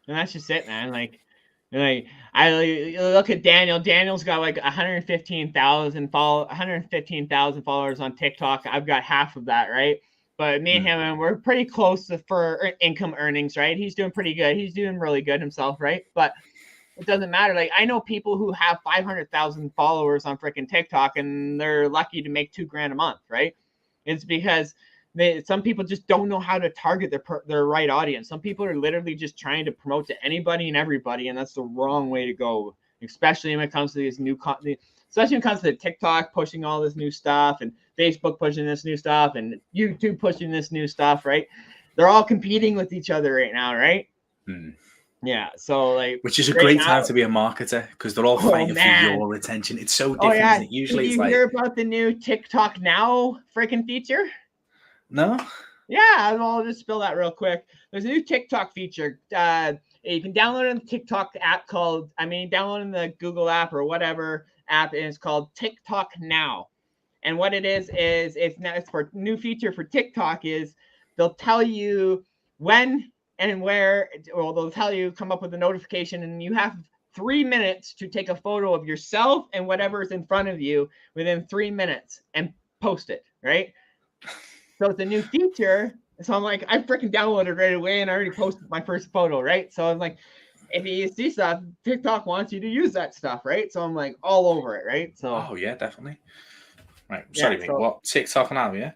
And that's just it, man. Like I look at Daniel. Daniel's got like 115,000 followers on TikTok. I've got half of that, right? But me and him, we're pretty close for income earnings, right? He's doing pretty good. He's doing really good himself, right? But it doesn't matter. Like, I know people who have 500,000 followers on freaking TikTok, and they're lucky to make $2,000 a month, right? It's because some people just don't know how to target their right audience. Some people are literally just trying to promote to anybody and everybody, and that's the wrong way to go, especially when it comes to these new content. Especially when it comes to TikTok pushing all this new stuff, and Facebook pushing this new stuff, and YouTube pushing this new stuff, right? They're all competing with each other right now, right? Yeah, so like, which is a great time to be a marketer, because they're all fighting for your attention. It's so different, isn't it? Usually, did you hear about the new TikTok Now freaking feature? No. Yeah, I'll just spill that real quick. There's a new TikTok feature. You can download it in the TikTok app download in the Google app or whatever app, and it's called TikTok Now. And what it is it's for new feature for TikTok is they'll tell you when and where, or they'll tell you, come up with a notification, and you have 3 minutes to take a photo of yourself and whatever is in front of you within 3 minutes and post it, right? So it's a new feature. So I'm like, I freaking downloaded right away and I already posted my first photo, right? So I'm like, if you see stuff, TikTok wants you to use that stuff, right? So I'm like all over it, right? So oh yeah, definitely. Right. Sorry, mate. What, TikTok now? Yeah.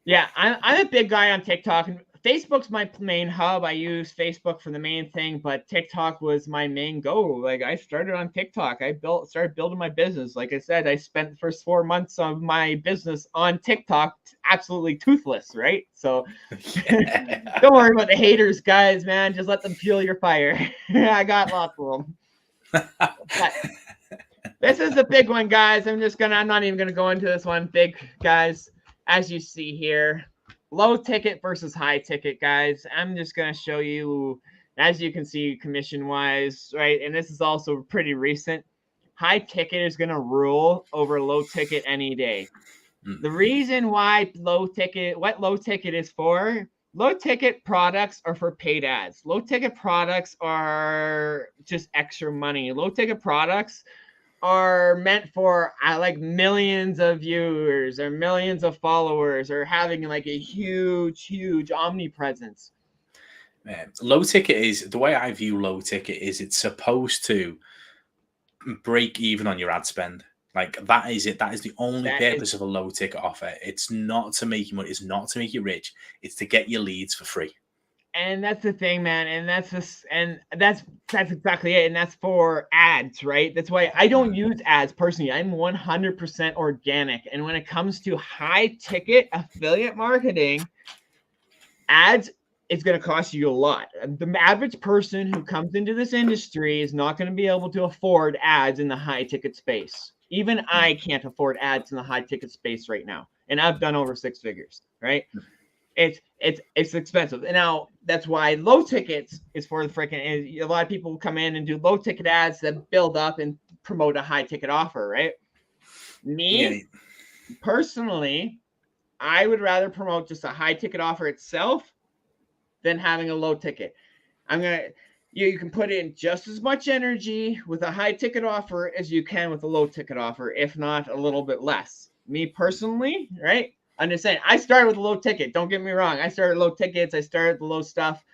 Yeah, I'm a big guy on TikTok, and Facebook's my main hub. I use Facebook for the main thing, but TikTok was my main go. Like, I started on TikTok. I started building my business. Like I said, I spent the first 4 months of my business on TikTok absolutely toothless, right? So don't worry about the haters, guys, man. Just let them fuel your fire. I got lots of them. But this is a big one, guys. I'm not even gonna go into this one. Big, guys. As you see here, low ticket versus high ticket, guys. I'm just going to show you, as you can see, commission wise, right? And this is also pretty recent. High ticket is going to rule over low ticket any day. The reason why low ticket is for, low ticket products are for paid ads. Low ticket products are just extra money. Low ticket products are meant for like millions of viewers or millions of followers, or having like a huge omnipresence. Man, low ticket is, the way I view low ticket is, it's supposed to break even on your ad spend. Like, that is it. That is the only purpose of a low ticket offer. It's not to make you money. It's not to make you rich. It's to get your leads for free. And that's the thing, man. And that's exactly it. And that's for ads, right? That's why I don't use ads personally. I'm 100% organic. And when it comes to high ticket affiliate marketing, ads it's going to cost you a lot. The average person who comes into this industry is not going to be able to afford ads in the high ticket space. Even I can't afford ads in the high ticket space right now. And I've done over 6 figures, right? It's expensive. And now that's why low tickets is for the freaking, a lot of people come in and do low ticket ads that build up and promote a high ticket offer, right? Me, personally, I would rather promote just a high ticket offer itself than having a low ticket. You can put in just as much energy with a high ticket offer as you can with a low ticket offer, if not a little bit less. Me personally, right? I'm just saying, I started with a low ticket. Don't get me wrong. I started low tickets. I started the low stuff.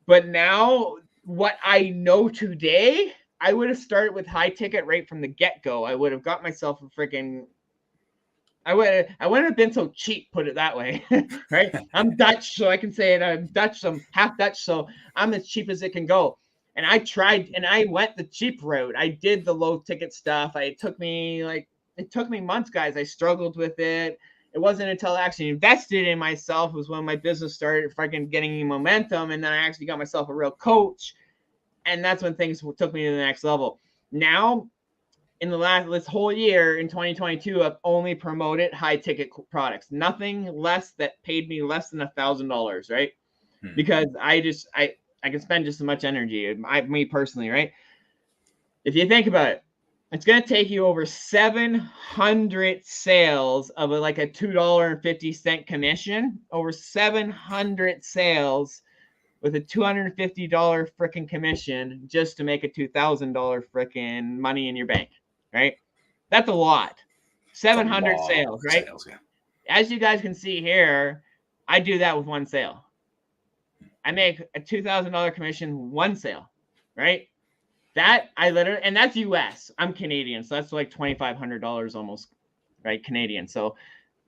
But now what I know today, I would have started with high ticket right from the get-go. I would have got myself a freaking, I wouldn't have been so cheap, put it that way, right? I'm Dutch, so I can say it. I'm Dutch, so I'm half Dutch, so I'm as cheap as it can go. And I tried, and I went the cheap route. I did the low ticket stuff. It took me months, guys. I struggled with it. It wasn't until I actually invested in myself was when my business started freaking getting momentum, and then I actually got myself a real coach, and that's when things took me to the next level. Now, in this whole year in 2022, I've only promoted high ticket products, nothing less that paid me less than $1,000, right? Because I can spend just as much energy, me personally, right? If you think about it, it's going to take you over 700 sales of like a $2.50 commission, over 700 sales with a $250 freaking commission just to make a $2,000 freaking money in your bank, right? That's a lot. 700 sales, right? As you guys can see here, I do that with one sale. I make a $2,000 commission, one sale, right? That I literally, and that's US. I'm Canadian, so that's like $2,500 almost, right? Canadian. So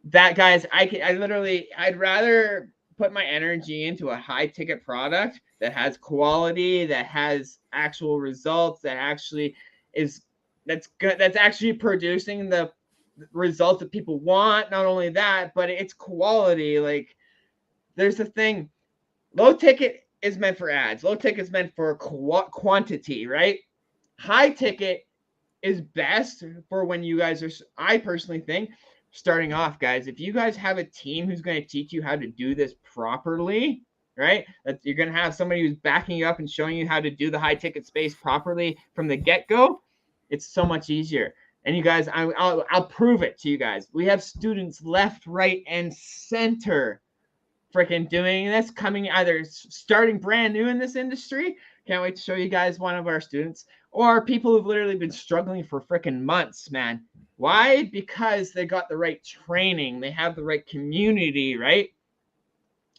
that, guys, I'd rather put my energy into a high ticket product that has quality, that has actual results, that actually is that's good, that's actually producing the results that people want. Not only that, but it's quality. Like, there's a thing. Low ticket is meant for ads. Low ticket is meant for quantity, right? High ticket is best for when you guys are, I personally think, starting off, guys. If you guys have a team who's going to teach you how to do this properly, right? That you're going to have somebody who's backing you up and showing you how to do the high ticket space properly from the get-go, it's so much easier. And you guys, I'll prove it to you guys. We have students left, right, and center freaking doing this, coming either starting brand new in this industry. Can't wait to show you guys one of our students, or people who've literally been struggling for freaking months, man. Why? Because they got the right training. They have the right community, right?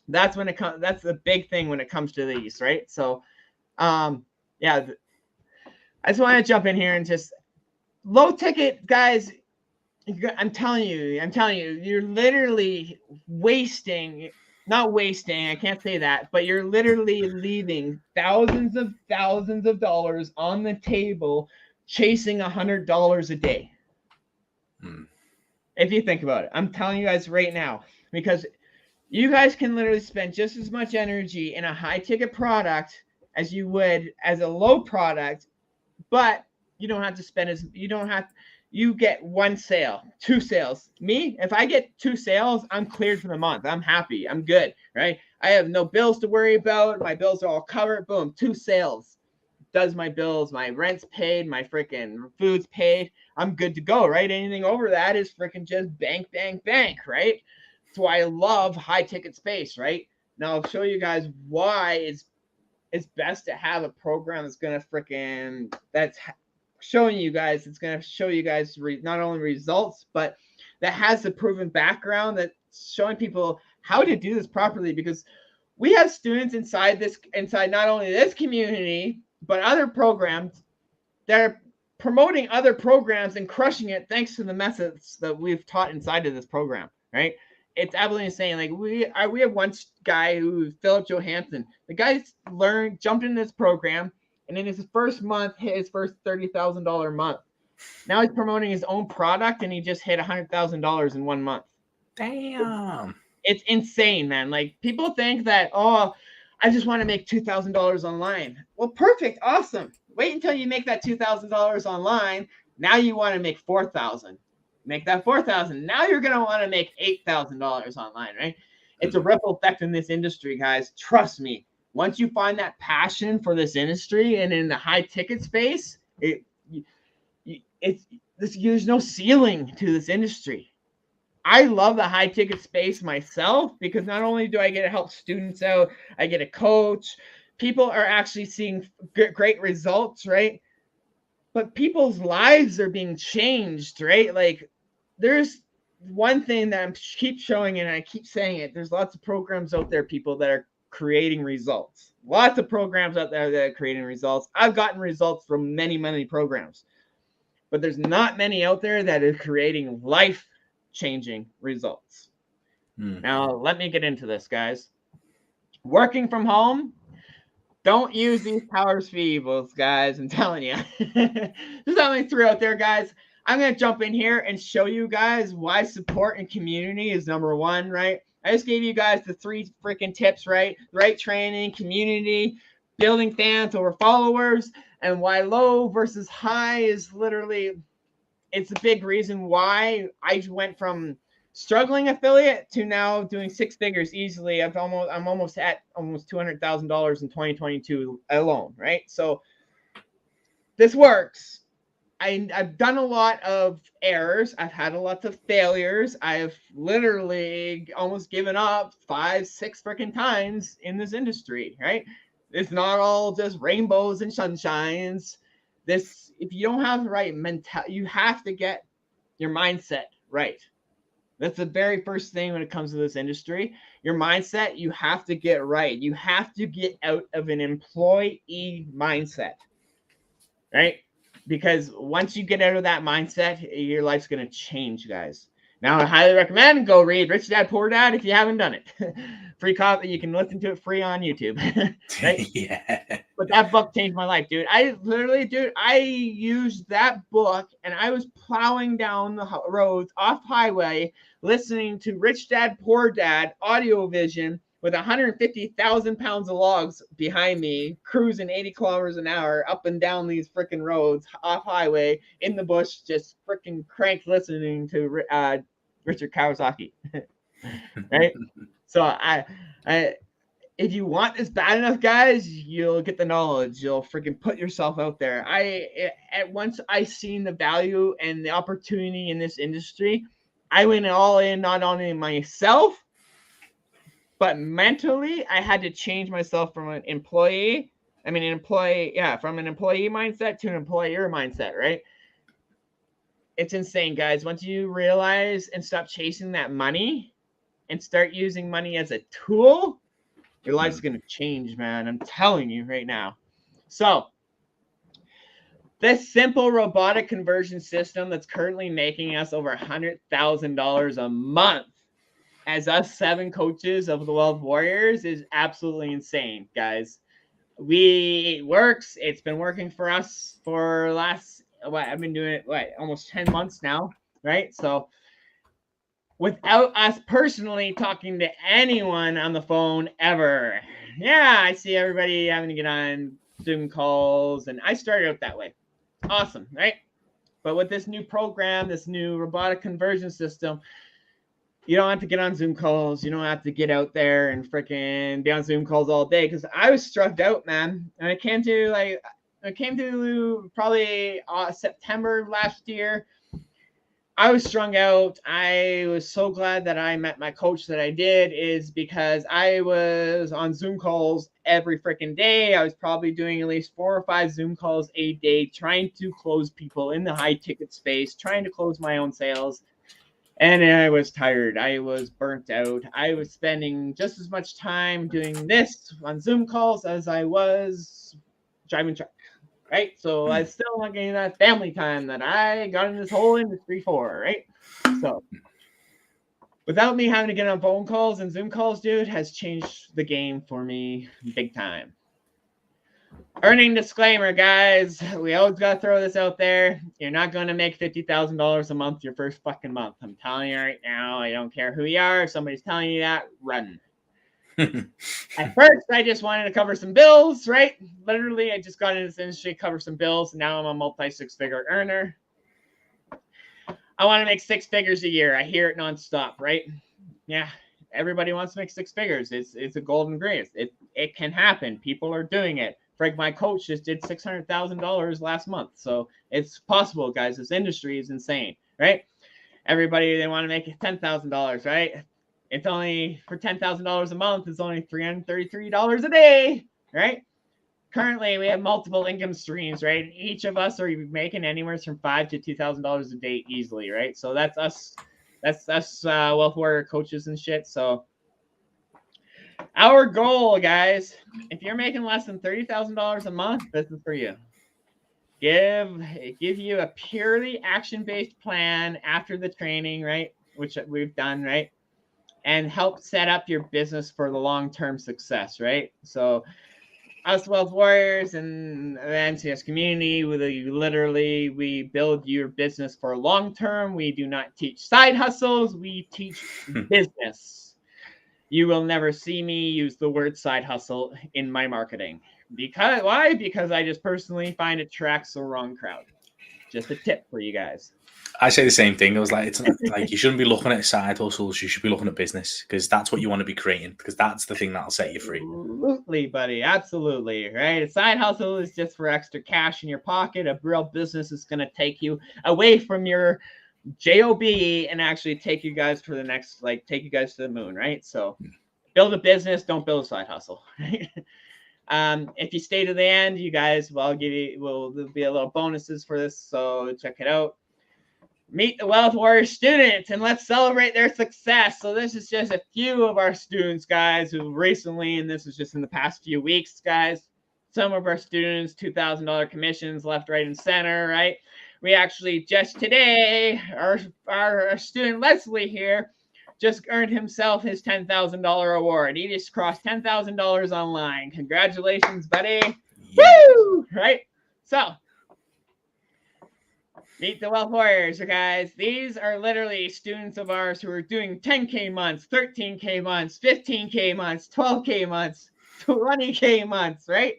That's when it comes. That's the big thing when it comes to these, right? So, yeah, I just want to jump in here and just low ticket, guys. I'm telling you, you're literally wasting. Not wasting, I can't say that, but you're literally leaving thousands of dollars on the table chasing $100 a day. If you think about it, I'm telling you guys right now, because you guys can literally spend just as much energy in a high ticket product as you would as a low product, but you don't have to spend you get one sale, 2 sales. Me, if I get 2 sales, I'm cleared for the month. I'm happy. I'm good, right? I have no bills to worry about. My bills are all covered. Boom, 2 sales. Does my bills, my rent's paid, my freaking food's paid. I'm good to go, right? Anything over that is freaking just bank, right? That's why I love high ticket space, right? Now I'll show you guys why it's best to have a program that's going to freaking, that's showing you guys, it's going to show you guys not only results, but that has the proven background, that's showing people how to do this properly. Because we have students inside not only this community, but other programs that are promoting other programs and crushing it thanks to the methods that we've taught inside of this program, right? It's absolutely insane. Like, we have one guy who's Philip Johansson. The guy jumped into this program, and in his first month, hit his first $30,000 month. Now he's promoting his own product, and he just hit $100,000 in 1 month. Damn. It's insane, man. Like people think that, oh, I just want to make $2,000 online. Well, perfect, awesome. Wait until you make that $2,000 online. Now you want to make 4,000. Make that 4,000. Now you're gonna want to make $8,000 online, right? It's a ripple effect in this industry, guys. Trust me. Once you find that passion for this industry and in the high ticket space, there's no ceiling to this industry. I love the high ticket space myself because not only do I get to help students out, I get a coach. People are actually seeing great results, right? But people's lives are being changed, right? Like there's one thing that I keep showing and I keep saying it. There's lots of programs out there, people that are creating results. Lots of programs out there that are creating results. I've gotten results from many, many programs, but there's not many out there that are creating life-changing results. Now, let me get into this, guys. Working from home, don't use these powers for evils, guys. I'm telling you. Just something threw out there, guys. I'm going to jump in here and show you guys why support and community is number one, right? I just gave you guys the 3 freaking tips, right? Right training, community, building fans over followers, and why low versus high is literally, it's a big reason why I went from struggling affiliate to now doing 6 figures easily. I'm almost at almost $200,000 in 2022 alone, right? So this works. I've done a lot of errors. I've had a lot of failures. I've literally almost given up 5, 6 freaking times in this industry, right? It's not all just rainbows and sunshines. This, if you don't have the right mentality, you have to get your mindset right. That's the very first thing when it comes to this industry. Your mindset, you have to get right. You have to get out of an employee mindset, right? Because once you get out of that mindset, your life's going to change, guys. Now, I highly recommend go read Rich Dad Poor Dad if you haven't done it. Free copy. You can listen to it free on YouTube, right? Yeah. But that book changed my life, dude. I used that book and I was plowing down the roads off highway, listening to Rich Dad Poor Dad audio vision with 150,000 pounds of logs behind me, cruising 80 kilometers an hour up and down these freaking roads off highway in the bush, just freaking cranked listening to Richard Kawasaki. Right? So I if you want this bad enough, guys, you'll get the knowledge. You'll freaking put yourself out there. Once I seen the value and the opportunity in this industry, I went all in, not only myself, but mentally, I had to change myself from an employee mindset to an employer mindset, right? It's insane, guys. Once you realize and stop chasing that money and start using money as a tool, your life's going to change, man. I'm telling you right now. So, this simple robotic conversion system that's currently making us over $100,000 a month as us 7 coaches of the Wealth Warriors is absolutely insane, guys. It works. It's been working for us for I've been doing it, almost 10 months now, right? So without us personally talking to anyone on the phone ever. Yeah, I see everybody having to get on Zoom calls, and I started out that way. Awesome, right? But with this new program, this new robotic conversion system, you don't have to get on Zoom calls. You don't have to get out there and freaking be on Zoom calls all day. Because I was struck out, man. And I came to probably September last year. I was strung out. I was so glad that I met my coach that I did, is because I was on Zoom calls every freaking day. I was probably doing at least 4 or 5 Zoom calls a day, trying to close people in the high ticket space, trying to close my own sales. And I was tired. I was burnt out. I was spending just as much time doing this on Zoom calls as I was driving truck. Right? So I still not getting that family time that I got in this whole industry for, right? So without me having to get on phone calls and Zoom calls, dude, has changed the game for me big time. Earning disclaimer, guys. We always got to throw this out there. You're not going to make $50,000 a month your first fucking month. I'm telling you right now. I don't care who you are. If somebody's telling you that, run. At first, I just wanted to cover some bills, right? Literally, I just got into this industry, cover some bills. And now I'm a multi-six-figure earner. I want to make 6 figures a year. I hear it nonstop, right? Yeah. Everybody wants to make 6 figures. It's a golden grace. It can happen. People are doing it. Frank, my coach, just did $600,000 last month. So it's possible, guys. This industry is insane, right? Everybody, they want to make $10,000, right? It's only for $10,000 a month. It's only $333 a day, right? Currently, we have multiple income streams, right? Each of us are making anywhere from $5,000 to $2,000 a day easily, right? So that's us. That's us, Wealth Warrior coaches and shit. So our goal, guys, if you're making less than $30,000 a month, this is for you. Give you a purely action-based plan after the training, right? Which we've done, right? And help set up your business for the long-term success, right? So us Wealth Warriors and the NCS community, we build your business for long-term. We do not teach side hustles. We teach business. You will never see me use the word side hustle in my marketing. Why? Because I just personally find it attracts the wrong crowd. Just a tip for you guys. I say the same thing. I was like, it's not, like you shouldn't be looking at side hustles. You should be looking at business because that's what you want to be creating because that's the thing that'll set you free. Absolutely, buddy. Absolutely. Right. A side hustle is just for extra cash in your pocket. A real business is going to take you away from your job and actually take you guys to the next, like take you guys to the moon, right? So build a business, don't build a side hustle, right? If you stay to the end, you guys, well, there'll be a little bonuses for this, so check it out. Meet the Wealth Warrior students and let's celebrate their success. So this is just a few of our students, guys, who recently, and this is just in the past few weeks, guys, some of our students, $2,000 commissions left, right, and center, right? We actually just today, our student Leslie here just earned himself his $10,000 award. He just crossed $10,000 online. Congratulations, buddy. Yeah. Woo! Right? So, meet the Wealth Warriors, guys. These are literally students of ours who are doing 10K months, 13K months, 15K months, 12K months, 20K months, right?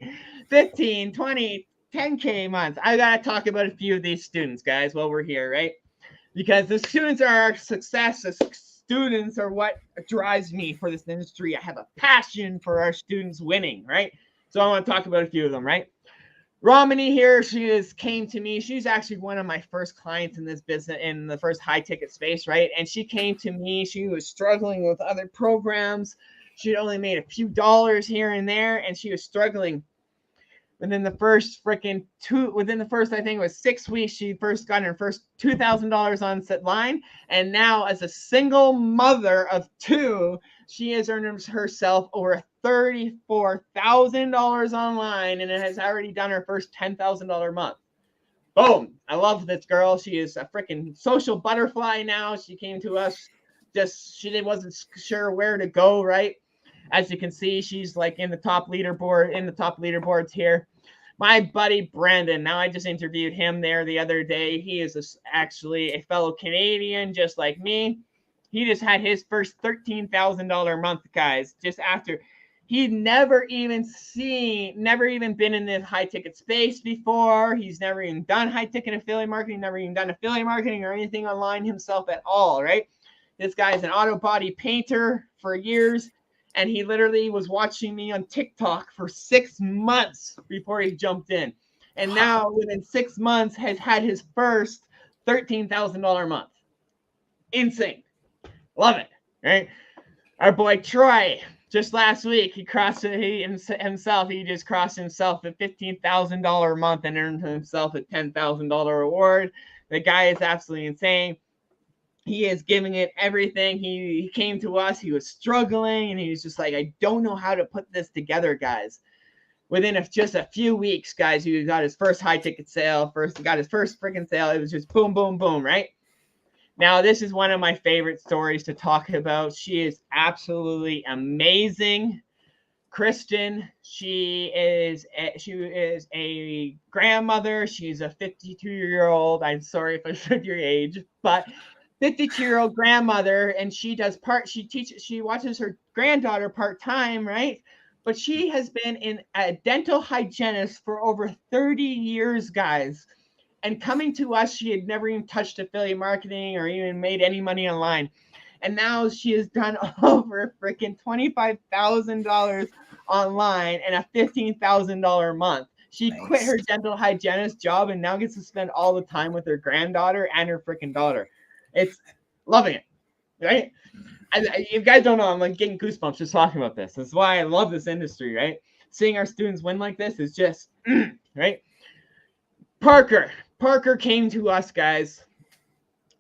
15, 20, 10K months. I got to talk about a few of these students, guys, while we're here, right? Because the students are our success. The students are what drives me for this industry. I have a passion for our students winning, right? So I want to talk about a few of them, right? Romany here, she came to me. She's actually one of my first clients in this business, in the first high ticket space, right? And she came to me. She was struggling with other programs. She only made a few dollars here and there, and she was struggling. Within the first, I think it was 6 weeks, she first got her first $2,000 on set line. And now, as a single mother of 2, she has earned herself over $34,000 online and has already done her first $10,000 month. Boom. I love this girl. She is a freaking social butterfly now. She came to us, she wasn't sure where to go, right? As you can see, she's like in the top leaderboards here. My buddy Brandon, now I just interviewed him there the other day. He is actually a fellow Canadian, just like me. He just had his first $13,000 month, guys, just after. He'd never even been in this high ticket space before. He's never even done high ticket affiliate marketing, never even done affiliate marketing or anything online himself at all, right? This guy's an auto body painter for years. And he literally was watching me on TikTok for 6 months before he jumped in. And now within 6 months has had his first $13,000 month. Insane. Love it. Right? Our boy Troy, just last week, he just crossed himself a $15,000 month and earned himself a $10,000 award. The guy is absolutely insane. He is giving it everything. He came to us. He was struggling, and he was just like, I don't know how to put this together, guys. Within just a few weeks, guys, he got his first high-ticket sale. Got his first freaking sale. It was just boom, boom, boom, right? Now, this is one of my favorite stories to talk about. She is absolutely amazing. Kristen, she is a grandmother. She's a 52-year-old. I'm sorry if I said your age, but 52-year-old grandmother, and she watches her granddaughter part-time, right? But she has been a dental hygienist for over 30 years, guys. And coming to us, she had never even touched affiliate marketing or even made any money online. And now she has done over freaking $25,000 online and a $15,000 a month. She quit her dental hygienist job and now gets to spend all the time with her granddaughter and her freaking daughter. It's loving it, right? You guys don't know, I'm like getting goosebumps just talking about this. That's why I love this industry, right? Seeing our students win like this is just, right? Parker came to us, guys.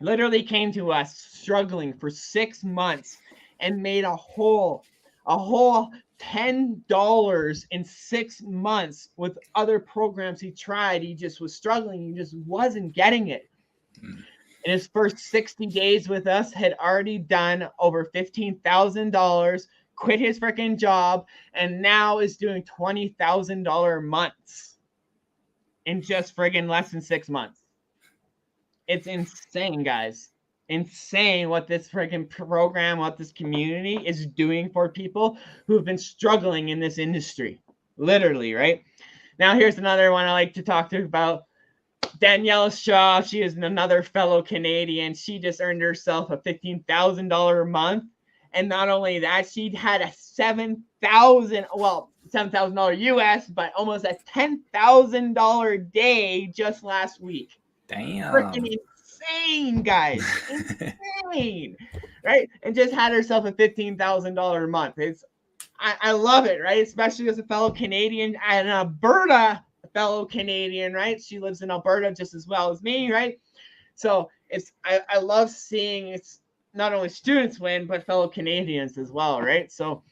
Literally came to us struggling for 6 months and made a whole $10 in 6 months with other programs he tried. He just was struggling. He just wasn't getting it. In his first 60 days with us, had already done over $15,000, quit his freaking job, and now is doing $20,000 months in just friggin' less than 6 months. It's insane, guys. Insane what this freaking program, what this community is doing for people who have been struggling in this industry. Literally, right? Now, here's another one I like to talk to about. Danielle Shaw, she is another fellow Canadian. She just earned herself a $15,000 a month. And not only that, she had a $7,000 US, but almost a $10,000 day just last week. Damn. Freaking insane, guys. Insane. Right? And just had herself a $15,000 a month. I love it, right? Especially as a fellow Canadian and Alberta fellow Canadian, right? She lives in Alberta just as well as me, right? So I love seeing it's not only students win, but fellow Canadians as well, right? So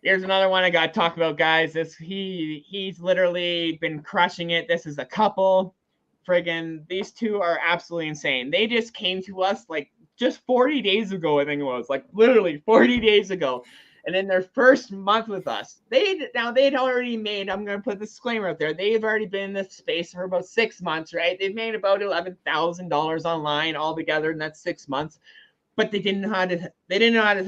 here's another one I got to talk about, guys. He's literally been crushing it. This is a couple. Friggin', these two are absolutely insane. They just came to us like just 40 days ago, I think it was, like literally 40 days ago. And in their first month with us, they'd already made, I'm going to put a disclaimer out there, they've already been in this space for about 6 months, right? They've made about $11,000 online altogether in that 6 months, but they didn't know how to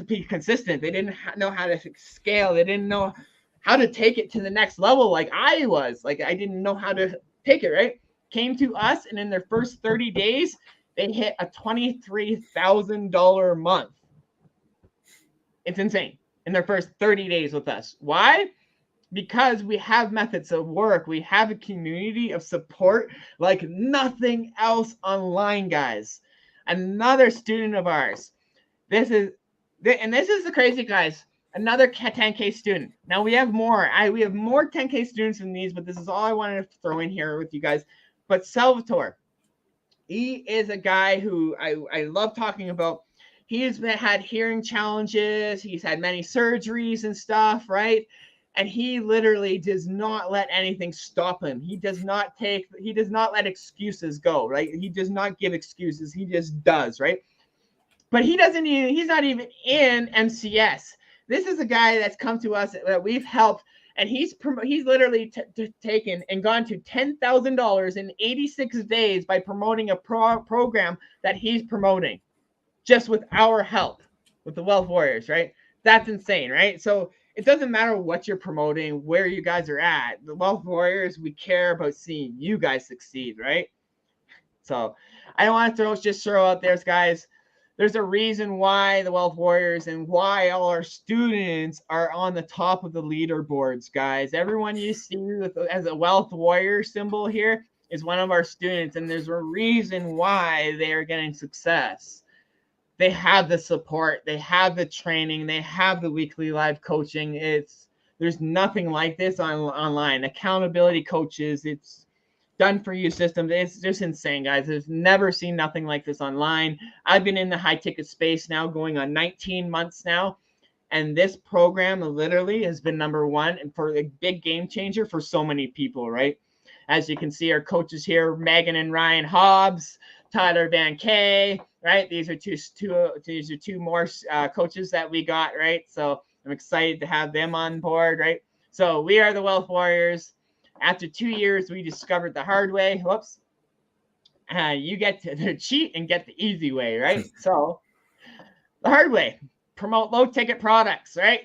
be consistent. They didn't know how to scale. They didn't know how to take it to the next level like I was. Like I didn't know how to take it, right? Came to us, and in their first 30 days, they hit a $23,000 a month. It's insane. In their first 30 days with us. Why? Because we have methods of work. We have a community of support like nothing else online, guys. Another student of ours. This is the crazy, guys. Another 10K student. Now we have more. We have more 10K students than these, but this is all I wanted to throw in here with you guys. But Salvatore, he is a guy who I love talking about. He's had hearing challenges. He's had many surgeries and stuff, right? And he literally does not let anything stop him. He does not let excuses go, right? He does not give excuses. He just does, right? But he's not even in MCS. This is a guy that's come to us that we've helped, and he's literally taken and gone to $10,000 in 86 days by promoting a program that he's promoting. Just with our help, with the Wealth Warriors, right? That's insane, right? So it doesn't matter what you're promoting, where you guys are at. The Wealth Warriors, we care about seeing you guys succeed, right? So I don't want to throw out there, guys. There's a reason why the Wealth Warriors and why all our students are on the top of the leaderboards, guys. Everyone you see as a Wealth Warrior symbol here is one of our students, and there's a reason why they are getting success. They have the support, they have the training, they have the weekly live coaching. There's nothing like this online. Accountability coaches, it's done for you systems. It's just insane, guys. I've never seen nothing like this online. I've been in the high ticket space now going on 19 months now. And this program literally has been number one and for a big game changer for so many people, right? As you can see, our coaches here, Megan and Ryan Hobbs, Tyler Van Kay, right? These are two more coaches that we got, right? So I'm excited to have them on board, right? So we are the Wealth Warriors. After 2 years, we discovered the hard way. Whoops. You get to cheat and get the easy way, right? So the hard way, promote low ticket products, right?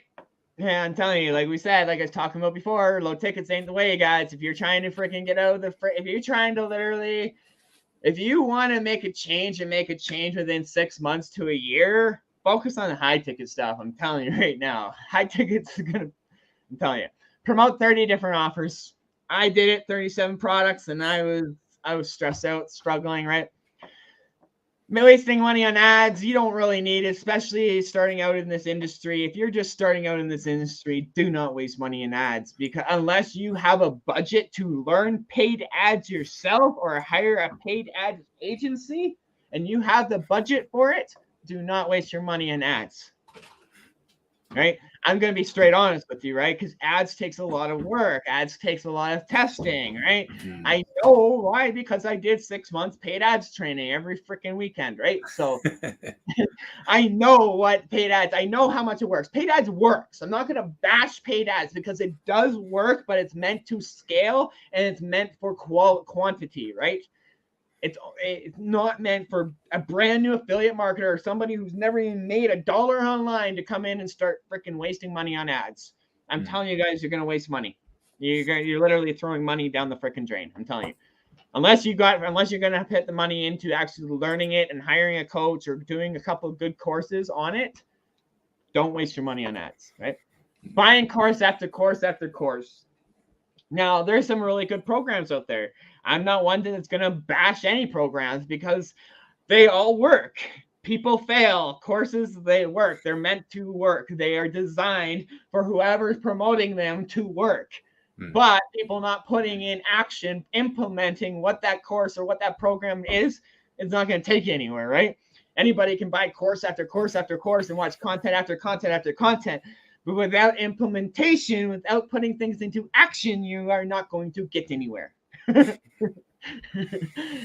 Yeah, I'm telling you, like we said, like I was talking about before, low tickets ain't the way, guys. If you're trying to freaking get out of the, if you're trying to literally, if you want to make a change and make a change within 6 months to a year, focus on the high ticket stuff. I'm telling you right now, high tickets are gonna, I'm telling you, promote 30 different offers. I did it, 37 products, and I was stressed out, struggling, right? Wasting money on ads, you don't really need it, especially starting out in this industry. If you're just starting out in this industry, do not waste money in ads, because unless you have a budget to learn paid ads yourself or hire a paid ad agency and you have the budget for it, do not waste your money in ads. Right? I'm going to be straight honest with you, right? Because ads takes a lot of work. Ads takes a lot of testing, right? I know why, because I did 6 months paid ads training every freaking weekend, right? So I know what paid ads, I know how much it works. Paid ads works. I'm not going to bash paid ads because it does work, but it's meant to scale and it's meant for quantity, right? It's not meant for a brand new affiliate marketer or somebody who's never even made $1 online to come in and start freaking wasting money on ads. I'm telling you guys, you're going to waste money. You're literally throwing money down the freaking drain. I'm telling you. Unless you're going to put the money into actually learning it and hiring a coach or doing a couple of good courses on it, don't waste your money on ads, right? Buying course after course after course. Now, there's some really good programs out there. I'm not one that's going to bash any programs because they all work. People fail. Courses, they work. They're meant to work. They are designed for whoever's promoting them to work. But people not putting in action, implementing what that course or what that program is, it's not going to take you anywhere, right? Anybody can buy course after course after course and watch content after content after content. But without implementation, without putting things into action, you are not going to get anywhere.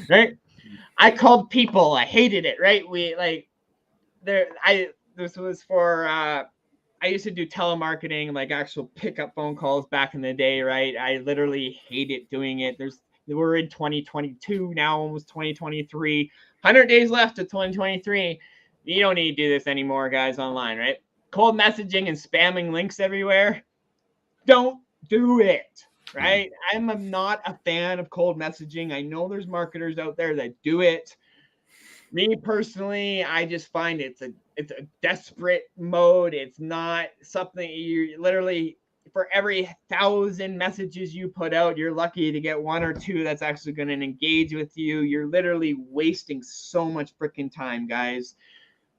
Right? I called people. I hated it, right? This was for, I used to do telemarketing, like actual pickup phone calls back in the day, right? I literally hated doing it. We're in 2022 now, almost 2023. 100 days left to 2023. You don't need to do this anymore, guys, online, right? Cold messaging and spamming links everywhere. Don't do it, right? I'm not a fan of cold messaging. I know there's marketers out there that do it. Me personally, I just find it's a desperate mode. It's not something you literally, for every 1,000 messages you put out, you're lucky to get 1 or 2 that's actually going to engage with you. You're literally wasting so much freaking time, guys.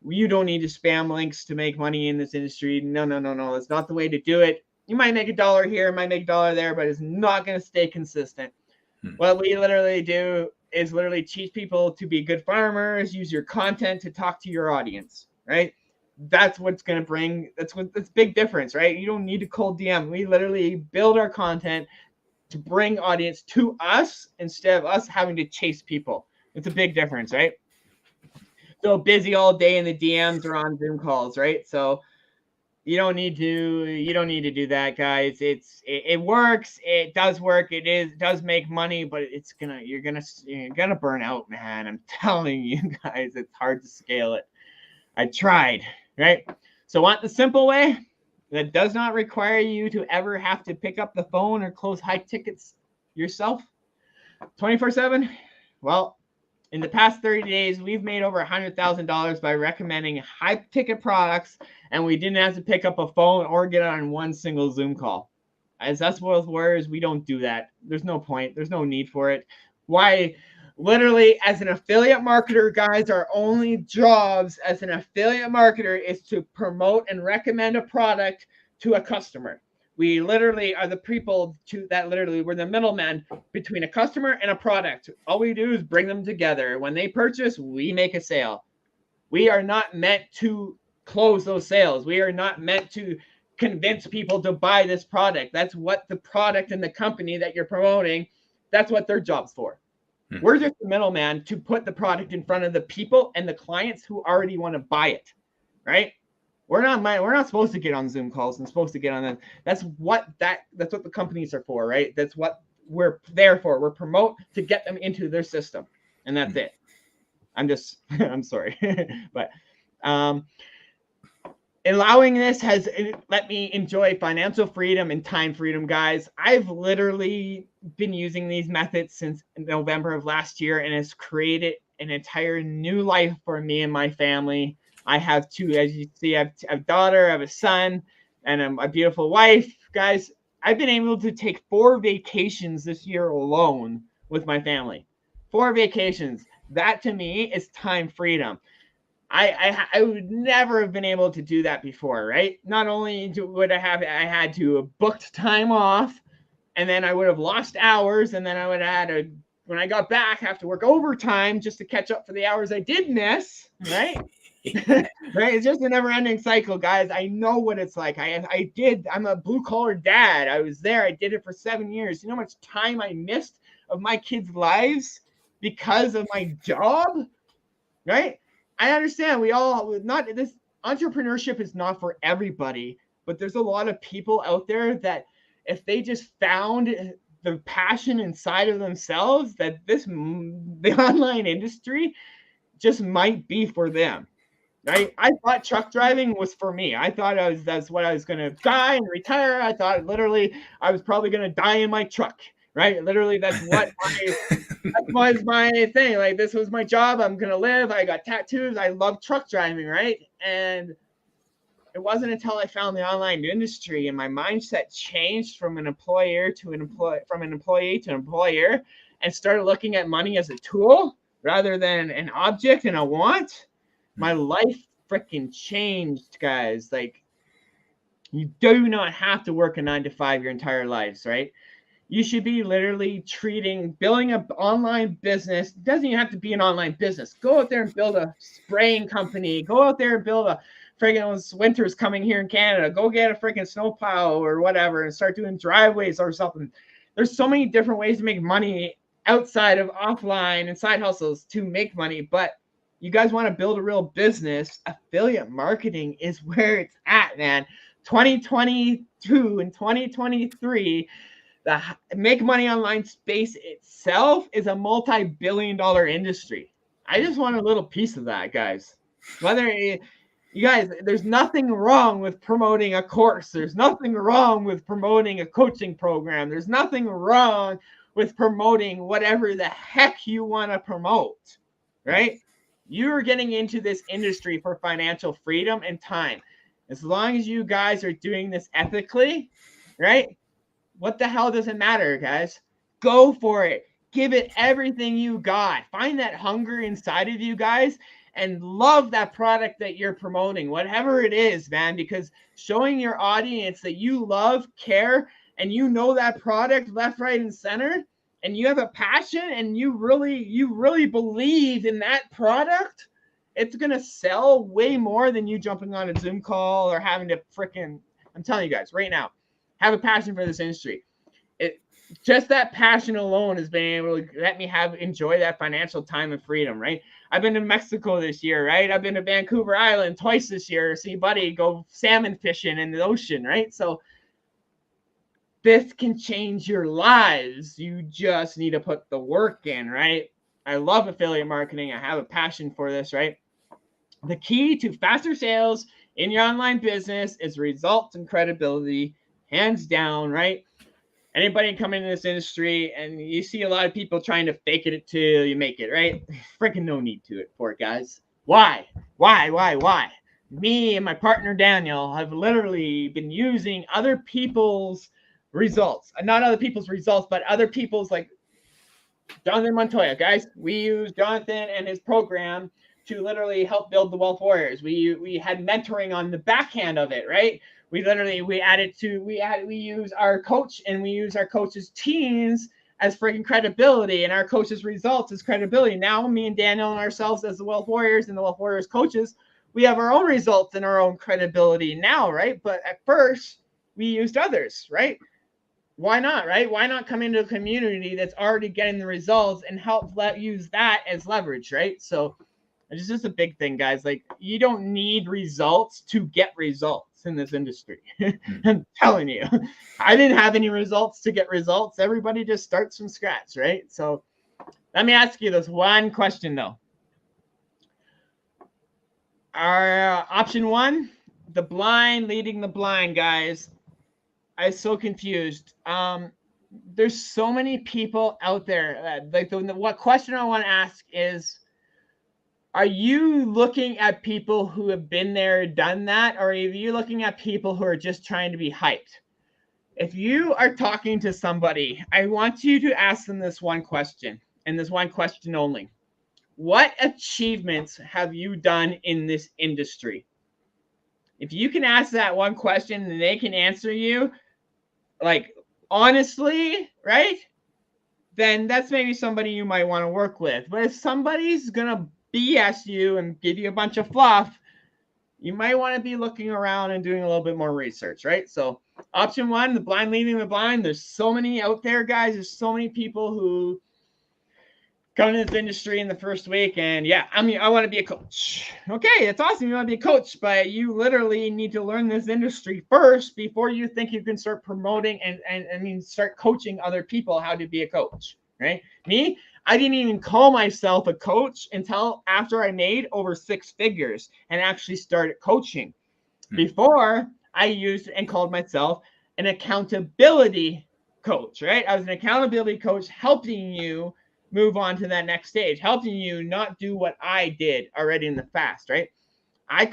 You don't need to spam links to make money in this industry. No. That's not the way to do it. You might make $1 here, might make $1 there, but it's not going to stay consistent. What we literally do is literally teach people to be good farmers, use your content to talk to your audience, right? That's what's going to bring, that's big difference, right? You don't need to cold DM. We literally build our content to bring audience to us instead of us having to chase people. It's a big difference, right? So busy all day in the DMs or on Zoom calls, right? So you don't need to do that, guys. It works. It does work. It does make money, but you're gonna burn out, man. I'm telling you guys, it's hard to scale it. I tried, right? So want the simple way that does not require you to ever have to pick up the phone or close high tickets yourself 24/7? Well, in the past 30 days, we've made over $100,000 by recommending high ticket products, and we didn't have to pick up a phone or get on one single Zoom call. As us Wealth Warriors, we don't do that. There's no point. There's no need for it. Why? Literally, as an affiliate marketer, guys, our only jobs as an affiliate marketer is to promote and recommend a product to a customer. We literally are the people we're the middleman between a customer and a product. All we do is bring them together. When they purchase, we make a sale. We are not meant to close those sales. We are not meant to convince people to buy this product. That's what the product and the company that you're promoting, that's what their job's for. We're just the middleman to put the product in front of the people and the clients who already want to buy it, right? We're not supposed to get on Zoom calls and supposed to get on that. That's what the companies are for, right? That's what we're there for. We're promote to get them into their system, and that's it. I'm sorry, but allowing this has let me enjoy financial freedom and time freedom, guys. I've literally been using these methods since November of last year, and it's created an entire new life for me and my family. I have two, as you see, I have a daughter, I have a son, and a beautiful wife. Guys, I've been able to take 4 vacations this year alone with my family. 4 vacations. That to me is time freedom. I would never have been able to do that before, right? Not only would I had to have booked time off, and then I would have lost hours, and then I would have had when I got back, have to work overtime just to catch up for the hours I did miss, right? Right? It's just a never-ending cycle, guys. I know what it's like. I'm a blue-collar dad. I was there. I did it for 7 years. You know how much time I missed of my kids' lives because of my job, right? I understand this entrepreneurship is not for everybody, but there's a lot of people out there that if they just found the passion inside of themselves, that the online industry just might be for them. Right? I thought truck driving was for me. I thought that's what I was going to die and retire. I thought literally I was probably going to die in my truck. Right? Literally, that was my thing. Like, this was my job. I'm going to live. I got tattoos. I love truck driving, right? And it wasn't until I found the online industry and my mindset changed from an employee to an employer, and started looking at money as a tool rather than an object and a want. My life freaking changed, guys. Like, you do not have to work a 9 to 5 your entire lives, right? You should be literally building an online business. It doesn't even have to be an online business. Go out there and build a spraying company. Go out there and build a friggin' winter's coming here in Canada. Go get a freaking snowplow or whatever and start doing driveways or something. There's so many different ways to make money outside of offline and side hustles to make money. But you guys want to build a real business, affiliate marketing is where it's at, man. 2022 and 2023, the make money online space itself is a multi-billion-dollar industry. I just want a little piece of that, guys. You guys, there's nothing wrong with promoting a course. There's nothing wrong with promoting a coaching program. There's nothing wrong with promoting whatever the heck you want to promote, right? You're getting into this industry for financial freedom and time. As long as you guys are doing this ethically, right? What the hell does it matter, guys? Go for it. Give it everything you got. Find that hunger inside of you guys and love that product that you're promoting, whatever it is, man, because showing your audience that you love, care, and you know that product left, right, and center, and you have a passion and you really believe in that product, it's going to sell way more than you jumping on a Zoom call or having to I'm telling you guys right now, have a passion for this industry. Just that passion alone has been able to let me enjoy that financial time and freedom, right? I've been to Mexico this year, right? I've been to Vancouver Island twice this year. See buddy go salmon fishing in the ocean, right? So this can change your lives. You just need to put the work in, right? I love affiliate marketing. I have a passion for this, right? The key to faster sales in your online business is results and credibility, hands down, right? Anybody come into this industry and you see a lot of people trying to fake it till you make it, right? Freaking no need to it for it, guys. Why? Me and my partner Daniel have literally been using other people's results. Not other people's results, but other people's, like Jonathan Montoya, guys. We use Jonathan and his program to literally help build the Wealth Warriors. We had mentoring on the backhand of it, right? We use our coach and we use our coach's teams as freaking credibility and our coach's results as credibility. Now me and Daniel and ourselves as the Wealth Warriors and the Wealth Warriors coaches, we have our own results and our own credibility now, right? But at first we used others, right? Why not, right? Why not come into a community that's already getting the results and use that as leverage, right? So It's just a big thing, guys. Like, you don't need results to get results in this industry. I'm telling you, I didn't have any results to get results. Everybody just starts from scratch, right? So let me ask you this one question, though. Our option one, the blind leading the blind, guys. I'm so confused. There's so many people out there. What question I want to ask is, are you looking at people who have been there, done that, or are you looking at people who are just trying to be hyped? If you are talking to somebody, I want you to ask them this one question, and this one question only. What achievements have you done in this industry? If you can ask that one question and they can answer you, like, honestly, right? Then that's maybe somebody you might want to work with. But if somebody's going to BS you and give you a bunch of fluff, you might want to be looking around and doing a little bit more research, right? So option one, the blind leading the blind. There's so many out there, guys. There's so many people who come into this industry in the first week and I want to be a coach. Okay, that's awesome. You want to be a coach, but you literally need to learn this industry first before you think you can start promoting and start coaching other people how to be a coach, right? Me, I didn't even call myself a coach until after I made over 6 figures and actually started coaching. Before, I used and called myself an accountability coach, right? I was an accountability coach helping you move on to that next stage, helping you not do what I did already in the past, right? I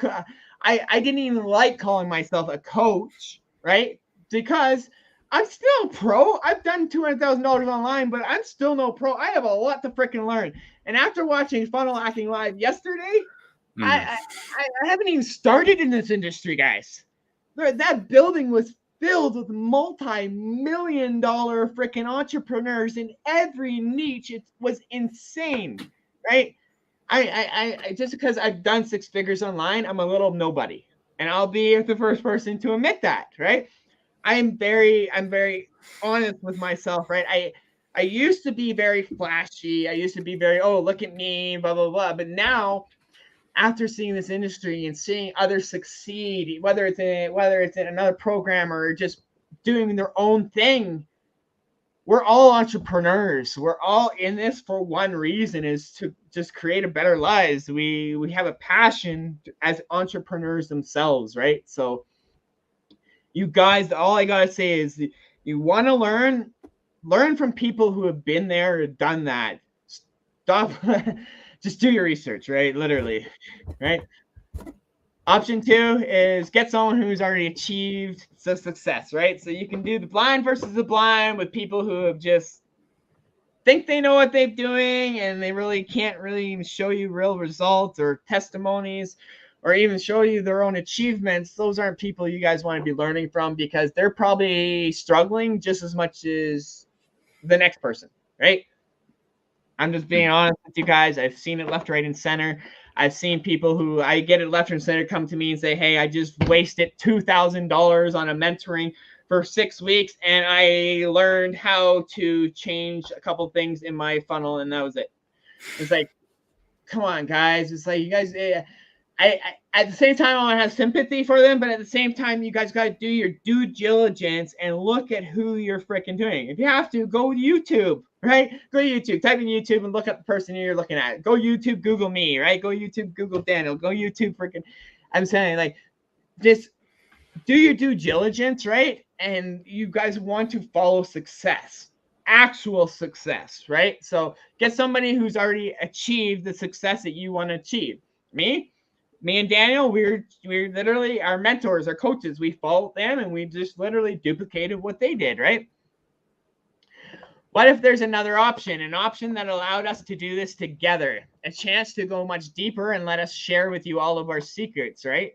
didn't even like calling myself a coach, right? Because I'm still a pro. I've done $200,000 online, but I'm still no pro. I have a lot to freaking learn. And after watching Funnel Hacking Live yesterday, I haven't even started in this industry, guys. That building was filled with multi-million-dollar freaking entrepreneurs in every niche. It was insane, right? I just because I've done 6 figures online, I'm a little nobody, and I'll be the first person to admit that, right? I'm very honest with myself, right? I used to be very flashy. I used to be very, oh, look at me, blah blah blah. But now, after seeing this industry and seeing others succeed, whether it's in another program or just doing their own thing, we're all entrepreneurs. We're all in this for one reason, is to just create a better lives. We have a passion as entrepreneurs themselves, right? So you guys, all I gotta say is, you want to learn from people who have been there or done that. Stop. Just do your research, right? Literally, right? Option 2 is get someone who's already achieved some success, right? So you can do the blind versus the blind with people who have just think they know what they're doing and they really can't really even show you real results or testimonies or even show you their own achievements. Those aren't people you guys want to be learning from, because they're probably struggling just as much as the next person, right? I'm just being honest with you guys. I've seen it left, right, and center. I've seen people who I get it left and center come to me and say, hey, I just wasted $2,000 on a mentoring for 6 weeks, and I learned how to change a couple things in my funnel, and that was it. It's like, come on, guys. It's like, you guys, I at the same time, I want to have sympathy for them, but at the same time, you guys got to do your due diligence and look at who you're freaking doing. If you have to, go to YouTube, right? Go to YouTube, type in YouTube and look at the person you're looking at. Go YouTube, Google me, right? Go YouTube, Google Daniel. Go YouTube, freaking. I'm saying, like, just do your due diligence, right? And you guys want to follow success, actual success, right? So get somebody who's already achieved the success that you want to achieve. Me and Daniel, we're literally our mentors, our coaches. We followed them and we just literally duplicated what they did, right? What if there's another option, an option that allowed us to do this together, a chance to go much deeper and let us share with you all of our secrets, right?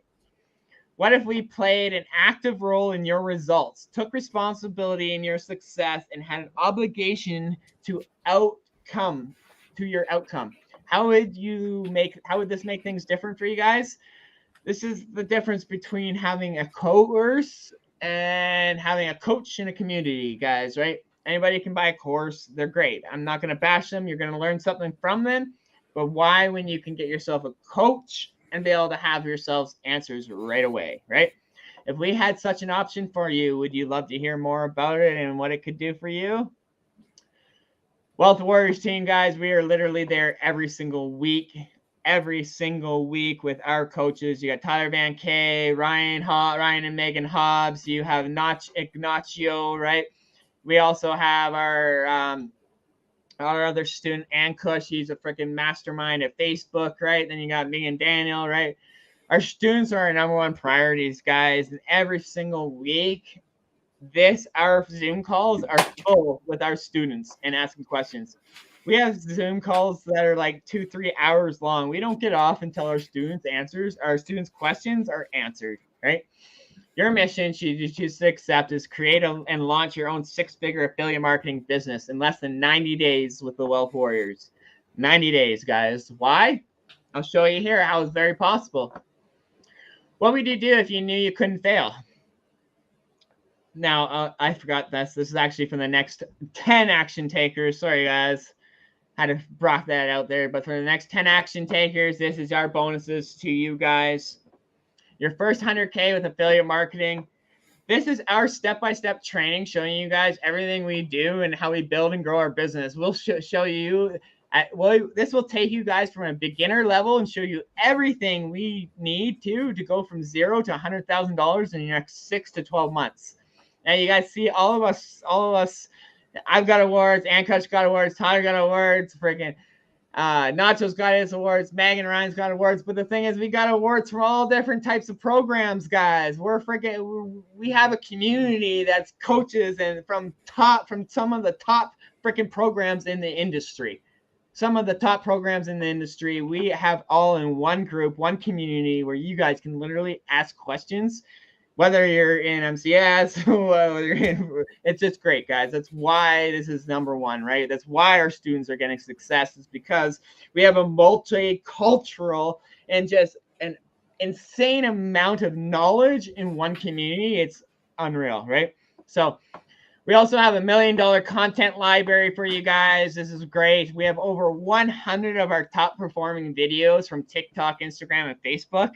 What if we played an active role in your results, took responsibility in your success, and had an obligation to your outcome? How would this make things different for you guys? This is the difference between having a course and having a coach in a community, guys, right? Anybody can buy a course. They're great. I'm not going to bash them. You're going to learn something from them. But why when you can get yourself a coach and be able to have yourselves answers right away, right? If we had such an option for you, would you love to hear more about it and what it could do for you? Wealth Warriors team, guys, we are literally there every single week with our coaches. You got Tyler Van Kay, Ryan and Megan Hobbs. You have Ignacio, right? We also have our other student, Ankush. He's a freaking mastermind at Facebook, right? Then you got me and Daniel, right? Our students are our number one priorities, guys. And every single week, our Zoom calls are full with our students and asking questions. We have Zoom calls that are like 2-3 hours long. We don't get off until our students' questions are answered, right? Your mission, should you choose to accept, is create and launch your own 6-figure affiliate marketing business in less than 90 days with the Wealth Warriors. 90 days, guys. Why? I'll show you here how it's very possible. What would you do if you knew you couldn't fail? Now, I forgot this. This is actually from the next 10 action takers. Sorry, guys. Had to block that out there. But for the next 10 action takers, this is our bonuses to you guys. Your first 100K with affiliate marketing. This is our step-by-step training showing you guys everything we do and how we build and grow our business. We'll show you. This will take you guys from a beginner level and show you everything we need to go from $0 to $100,000 in the next 6 to 12 months. Now you guys see all of us. I've got awards. Ankush got awards. Tyler got awards. Freaking Nacho's got his awards. Megan Ryan's got awards. But the thing is, we got awards from all different types of programs, guys. We have a community that's coaches and from some of the top freaking programs in the industry. Some of the top programs in the industry, we have all in one group, one community where you guys can literally ask questions. Whether you're in MCS, it's just great, guys. That's why this is number one, right? That's why our students are getting success, is because we have a multicultural and just an insane amount of knowledge in one community. It's unreal, right? So we also have $1 million content library for you guys. This is great. We have over 100 of our top performing videos from TikTok, Instagram, and Facebook.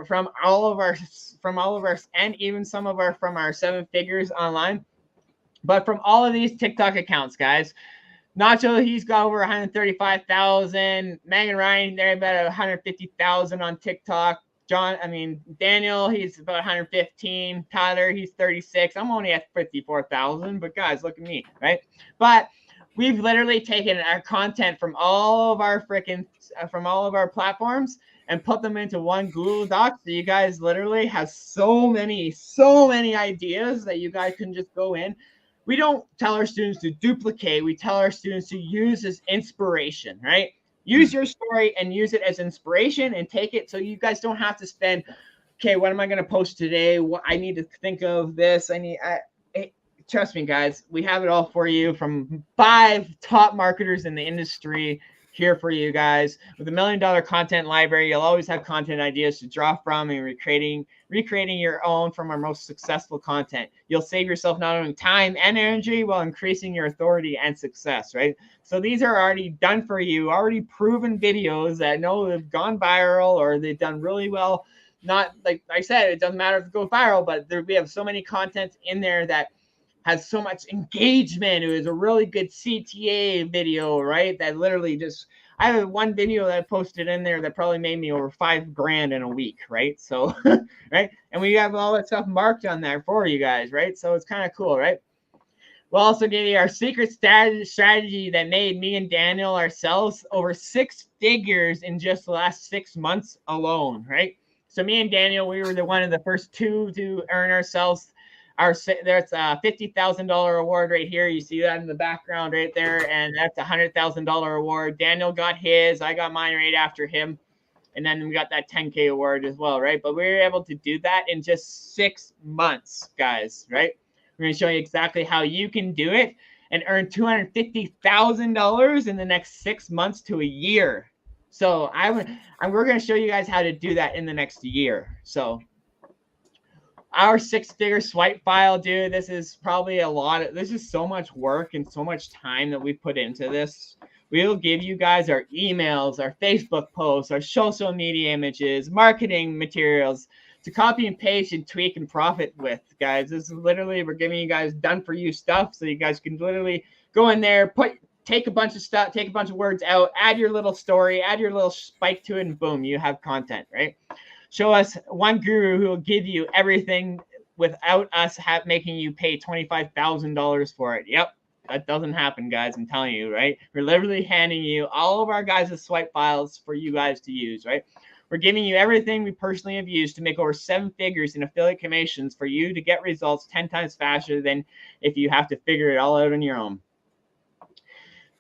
From all of our, and even some of our from our 7 figures online, but from all of these TikTok accounts, guys. Nacho, he's got over 135,000. Megan Ryan, they're about 150,000 on TikTok. Daniel, he's about 115. Tyler, he's 36. I'm only at 54,000, but guys, look at me, right? But we've literally taken our content from all of our platforms and put them into one Google Doc. So you guys literally have so many ideas that you guys can just go in. We don't tell our students to duplicate. We tell our students to use as inspiration, right? Use your story and use it as inspiration and take it so you guys don't have to spend, okay, what am I going to post today? What I need to think of this. Trust me, guys, we have it all for you from 5 top marketers in the industry here for you guys. With $1 million content library, you'll always have content ideas to draw from and recreating your own from our most successful content. You'll save yourself not only time and energy while increasing your authority and success, right? So these are already done for you, already proven videos that have gone viral or they've done really well. Not like I said, it doesn't matter if it goes viral, but we have so many contents in there that has so much engagement. It was a really good CTA video, right? That literally I have one video that I posted in there that probably made me over $5,000 in a week, right? So, right. And we have all that stuff marked on there for you guys, right? So it's kind of cool, right? We'll also give you our secret strategy that made me and Daniel ourselves over 6 figures in just the last 6 months alone, right? So me and Daniel, we were one of the first 2 to earn ourselves there's a $50,000 award right here. You see that in the background right there, and that's a $100,000 award. Daniel got his, I got mine right after him, and then we got that 10K award as well, right? But we were able to do that in just 6 months, guys, right? We're going to show you exactly how you can do it and earn $250,000 in the next 6 months to a year. So we're going to show you guys how to do that in the next year. So our 6-figure swipe file, dude, this is probably this is so much work and so much time that we put into this. We'll give you guys our emails, our Facebook posts, our social media images, marketing materials to copy and paste and tweak and profit with, guys. This is literally, we're giving you guys done for you stuff so you guys can literally go in there, take a bunch of stuff, take a bunch of words out, add your little story, add your little spike to it, and boom, you have content, right? Show us one guru who will give you everything without us making you pay $25,000 for it. Yep. That doesn't happen, guys. I'm telling you, right? We're literally handing you all of our guys' swipe files for you guys to use, right? We're giving you everything we personally have used to make over 7 figures in affiliate commissions for you to get results 10 times faster than if you have to figure it all out on your own.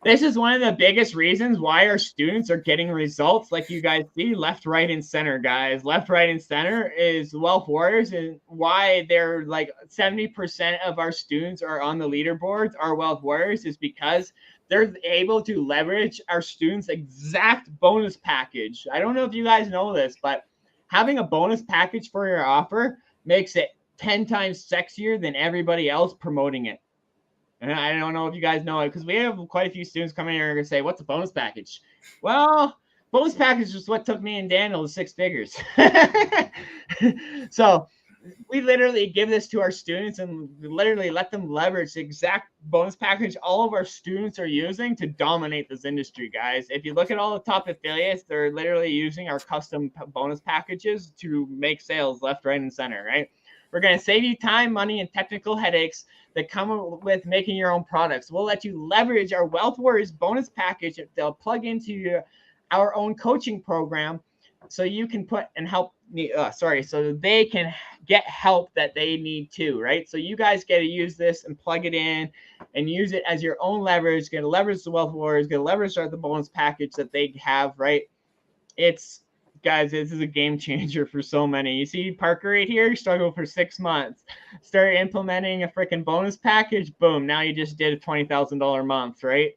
This is one of the biggest reasons why our students are getting results like you guys see left, right, and center, guys. Left, right, and center is Wealth Warriors, and why they're like 70% of our students are on the leaderboards are Wealth Warriors is because they're able to leverage our students' exact bonus package. I don't know if you guys know this, but having a bonus package for your offer makes it 10 times sexier than everybody else promoting it. And I don't know if you guys know it because we have quite a few students coming here and say, what's a bonus package? Well, bonus package is what took me and Daniel to 6 figures. So we literally give this to our students and literally let them leverage the exact bonus package all of our students are using to dominate this industry, guys. If you look at all the top affiliates, they're literally using our custom bonus packages to make sales left, right, and center, right? We're going to save you time, money, and technical headaches that come with making your own products. We'll let you leverage our Wealth Warriors bonus package that they'll plug into our own coaching program so you can put and help so they can get help that they need too, right? So you guys get to use this and plug it in and use it as your own leverage, get to leverage the Wealth Warriors, get to leverage the bonus package that they have, right? Guys, this is a game changer for so many. You see Parker right here, struggled for 6 months. Started implementing a freaking bonus package. Boom. Now you just did a $20,000 month, right?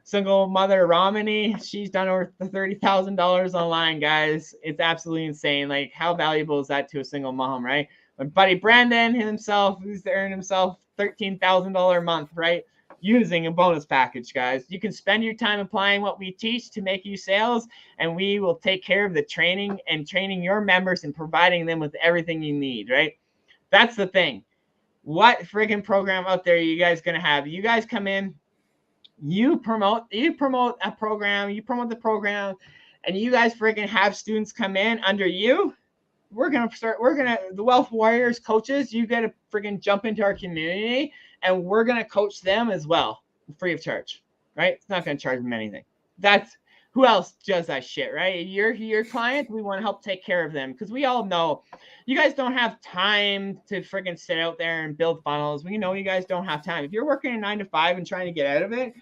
Single mother Romany, she's done over $30,000 online, guys. It's absolutely insane. Like, how valuable is that to a single mom, right? My buddy Brandon himself, who's earned himself $13,000 a month, right? Using a bonus package, guys. You can spend your time applying what we teach to make you sales, and we will take care of the training and training your members and providing them with everything you need, right? That's the thing. What freaking program out there are you guys going to have? You guys come in, you promote a program, you promote the program, and you guys freaking have students come in under you. The Wealth Warriors coaches, you got to freaking jump into our community and we're going to coach them as well, free of charge, right? It's not going to charge them anything. That's who else does that shit, right? Your clients, we want to help take care of them because we all know you guys don't have time to freaking sit out there and build funnels. We know you guys don't have time. If you're working a 9 to 5 and trying to get out of it,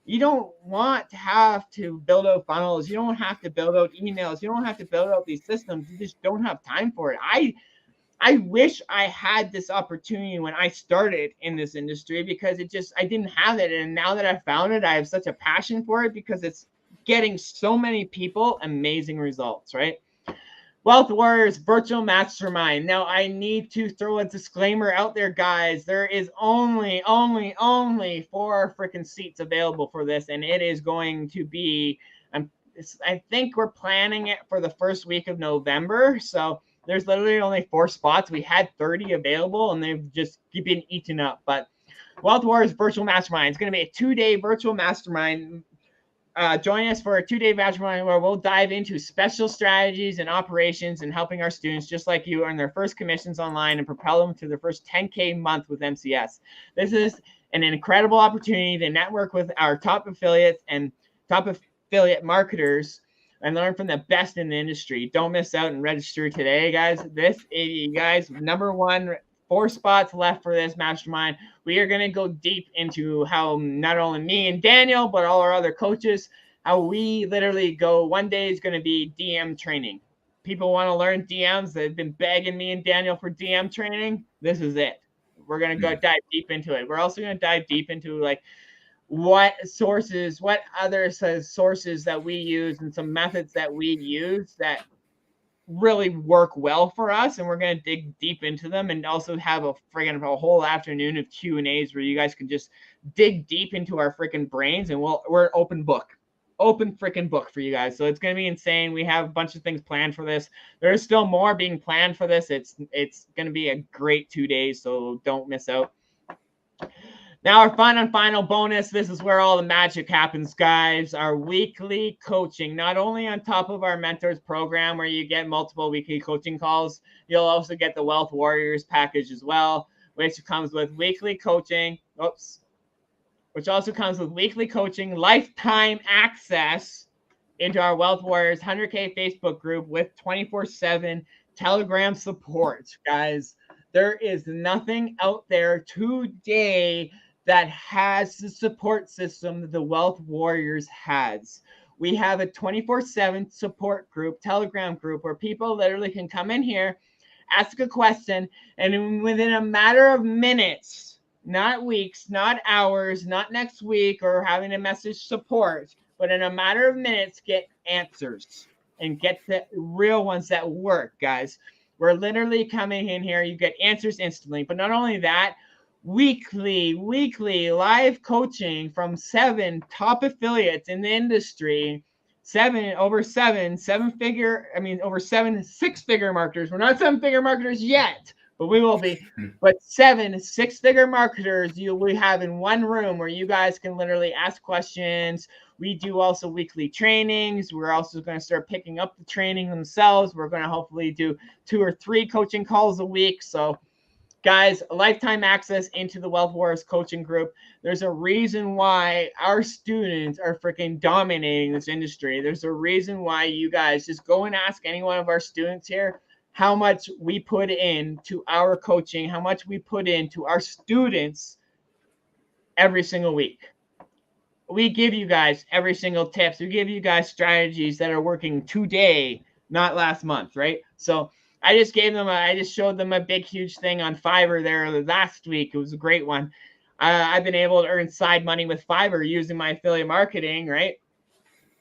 you don't want to have to build out funnels. You don't have to build out emails. You don't have to build out these systems. You just don't have time for it. I wish I had this opportunity when I started in this industry because I didn't have it. And now that I found it, I have such a passion for it because it's getting so many people amazing results, right? Wealth Warriors Virtual Mastermind. Now, I need to throw a disclaimer out there, guys. There is only 4 freaking seats available for this, and it is going to be, I think we're planning it for the first week of November. So there's literally only 4 spots. We had 30 available, and they've just been eaten up. But Wealth Warriors Virtual Mastermind. It's going to be a 2-day virtual mastermind. Join us for a 2-day mastermind where we'll dive into special strategies and operations and helping our students just like you earn their first commissions online and propel them to their first 10K month with MCS. This is an incredible opportunity to network with our top affiliates and top affiliate marketers and learn from the best in the industry. Don't miss out and register today, guys. Number 1, 4 spots left for this mastermind. We are going to go deep into how not only me and Daniel, but all our other coaches, how we literally go. One day is going to be DM training. People want to learn DMs. They've been begging me and Daniel for DM training. This is it. We're going to go dive deep into it. We're also going to dive deep into like what other sources that we use and some methods that we use that really work well for us, and we're going to dig deep into them and also have a whole afternoon of Q&As where you guys can just dig deep into our freaking brains, and we're an open book. open freaking book for you guys. So it's going to be insane. We have a bunch of things planned for this. There's still more being planned for this. It's going to be a great 2 days, so don't miss out. Now, our final bonus. This is where all the magic happens, guys. Our weekly coaching, not only on top of our mentors program where you get multiple weekly coaching calls, you'll also get the Wealth Warriors package as well, which comes with weekly coaching. Which also comes with weekly coaching, lifetime access into our Wealth Warriors 100K Facebook group with 24/7 Telegram support, guys. There is nothing out there today that has the support system that the Wealth Warriors has. We have a 24/7 support group, Telegram group, where people literally can come in here, ask a question, and within a matter of minutes, not weeks, not hours, not next week or having to message support, but in a matter of minutes, get answers and get the real ones that work, guys. We're literally coming in here. You get answers instantly. But not only that, weekly live coaching from 7 top affiliates in the industry. Over 7 6-figure marketers. We're not 7-figure marketers yet, but we will be. But 7 6-figure marketers we have in one room where you guys can literally ask questions. We do also weekly trainings. We're also going to start picking up the training themselves. We're going to hopefully do 2 or 3 coaching calls a week. So, guys, lifetime access into the Wealth Wars coaching group. There's a reason why our students are freaking dominating this industry. There's a reason why you guys just go and ask any one of our students here how much we put into our coaching, how much we put into our students every single week. We give you guys every single tips. We give you guys strategies that are working today, not last month, right? So I just showed them a big, huge thing on Fiverr there last week. It was a great one. I've been able to earn side money with Fiverr using my affiliate marketing, right?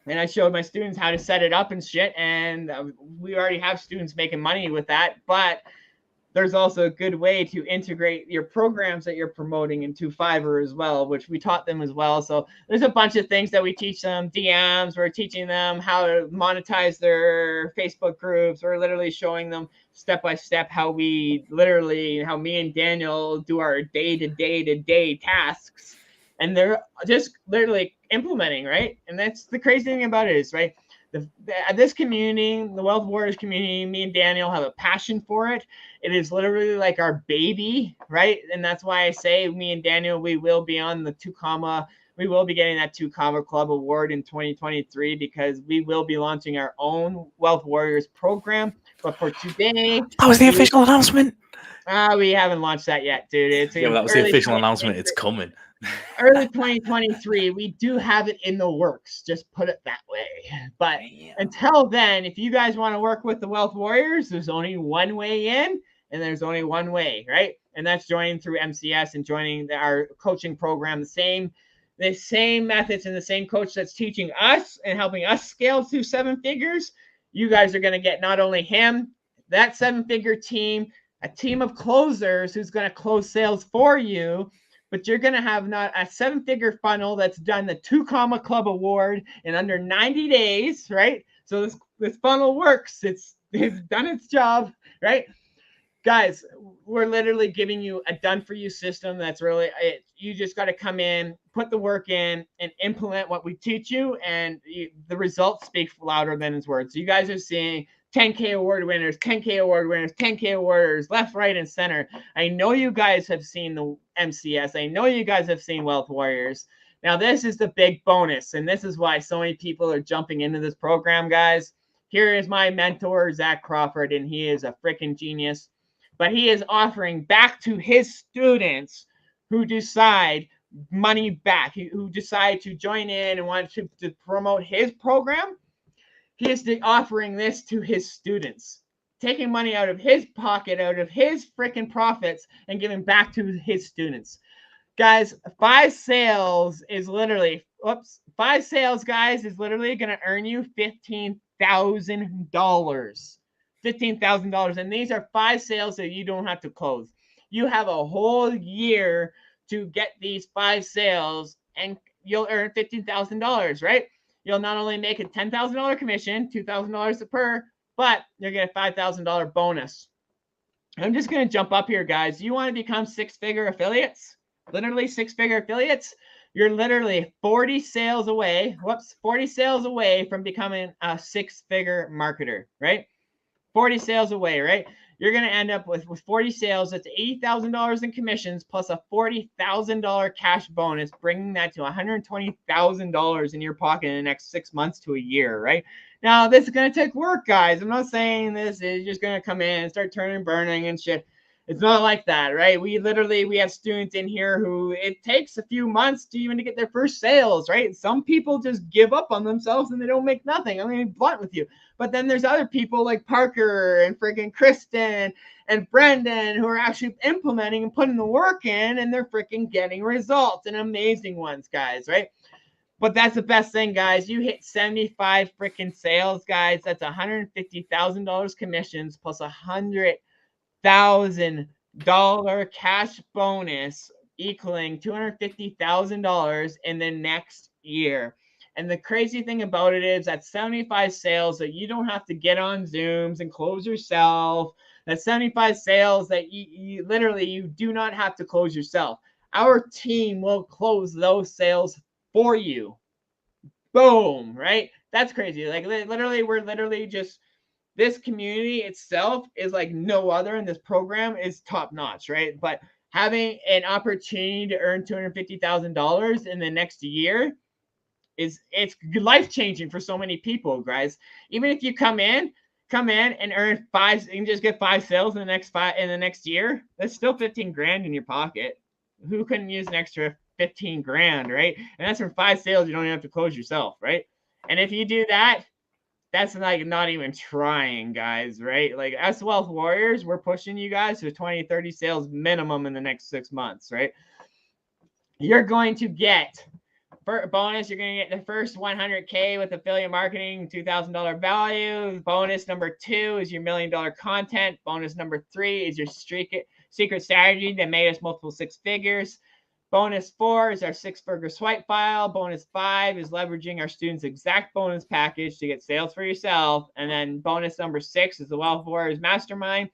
And I showed my students how to set it up and shit. And we already have students making money with that. But there's also a good way to integrate your programs that you're promoting into Fiverr as well, which we taught them as well. So there's a bunch of things that we teach them. DMs, we're teaching them how to monetize their Facebook groups. We're literally showing them step by step how me and Daniel do our day-to-day tasks. And they're just literally implementing, right? And that's the crazy thing about it is, right? This community, the Wealth Warriors community, me and Daniel have a passion for it. It is literally like our baby, right? And that's why I say me and Daniel, we will be on the we will be getting that 2 Comma Club award in 2023 because we will be launching our own Wealth Warriors program. But for today, that was the official announcement. We haven't launched that yet, dude. That was the official announcement. It's coming. Early 2023, we do have it in the works. Just put it that way. But until then, if you guys want to work with the Wealth Warriors, there's only one way in, and there's only one way, right? And that's joining through MCS and joining our coaching program. The same methods and the same coach that's teaching us and helping us scale to 7 figures. You guys are going to get not only him, that 7-figure team, a team of closers who's going to close sales for you. But you're going to have not a 7-figure funnel that's done the 2 Comma Club award in under 90 days, right? So this funnel works. It's done its job, right? Guys, we're literally giving you a done-for-you system that's really it. You just got to come in, put the work in, and implement what we teach you, and the results speak louder than his words. So you guys are seeing 10K award winners, 10K award winners, 10K awarders, left, right, and center. I know you guys have seen the MCS. I know you guys have seen Wealth Warriors. Now, this is the big bonus, and this is why so many people are jumping into this program, guys. Here is my mentor, Zach Crawford, and he is a freaking genius. But he is offering back to his students who decide money back, who decide to join in and want to promote his program. He is offering this to his students, taking money out of his pocket, out of his freaking profits, and giving back to his students. Guys, 5 sales, guys, is literally going to earn you $15,000. $15,000. And these are 5 sales that you don't have to close. You have a whole year to get these 5 sales, and you'll earn $15,000, right? you'll not only make a $10,000 commission, $2,000 per, but you're getting a $5,000 bonus. I'm just going to jump up here, guys. You want to become six-figure affiliates? Literally six-figure affiliates? You're literally 40 sales away. 40 sales away from becoming a six-figure marketer, right? 40 sales away, right? You're going to end up with 40 sales. That's $80,000 in commissions plus a $40,000 cash bonus, bringing that to $120,000 in your pocket in the next 6 months to a year, right? Now, this is going to take work, guys. I'm not saying this is just going to come in and start turning burning and shit. It's not like that, right? We have students in here who it takes a few months to even to get their first sales, right? Some people just give up on themselves and they don't make nothing. I'm going to be blunt with you. But then there's other people like Parker and freaking Kristen and Brendan who are actually implementing and putting the work in, and they're freaking getting results, and amazing ones, guys, right? But that's the best thing, guys. You hit 75 freaking sales, guys. That's $150,000 commissions plus $100,000 cash bonus equaling $250,000 in the next year. And the crazy thing about it is that 75 sales that you don't have to get on Zooms and close yourself. That 75 sales that you literally you do not have to close yourself. Our team will close those sales for you. Boom, right? That's crazy. Like literally, we're literally just, this community itself is like no other, and this program is top notch, right? But having an opportunity to earn $250,000 in the next year it's life changing for so many people, guys. Even if you come in and earn five, you can just get 5 sales in the next year. That's still 15 grand in your pocket. Who couldn't use an extra 15 grand, right? And that's from 5 sales. You don't even have to close yourself, right? And if you do that, that's like not even trying, guys, right? Like us Wealth Warriors, we're pushing you guys to 20, 30 sales minimum in the next 6 months, right? You're going to get bonus. You're going to get the first 100K with affiliate marketing, $2,000 value. Bonus number 2 is your $1 million content. Bonus number 3 is your secret strategy that made us multiple 6 figures. Bonus 4 is our 6-figure swipe file. Bonus 5 is leveraging our students' exact bonus package to get sales for yourself. And then bonus number 6 is the Wealth Warriors Mastermind.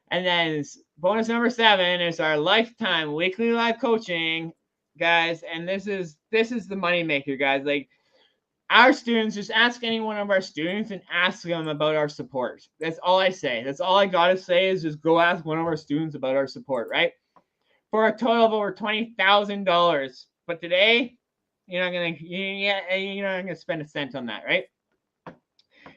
And then bonus number 7 is our lifetime weekly live coaching, guys. And this is the money maker, guys. Like our students, just ask any one of our students and ask them about our support. That's all I say. That's all I gotta say is just go ask one of our students about our support, right? For a total of over $20,000. But today, you're not gonna spend a cent on that, right?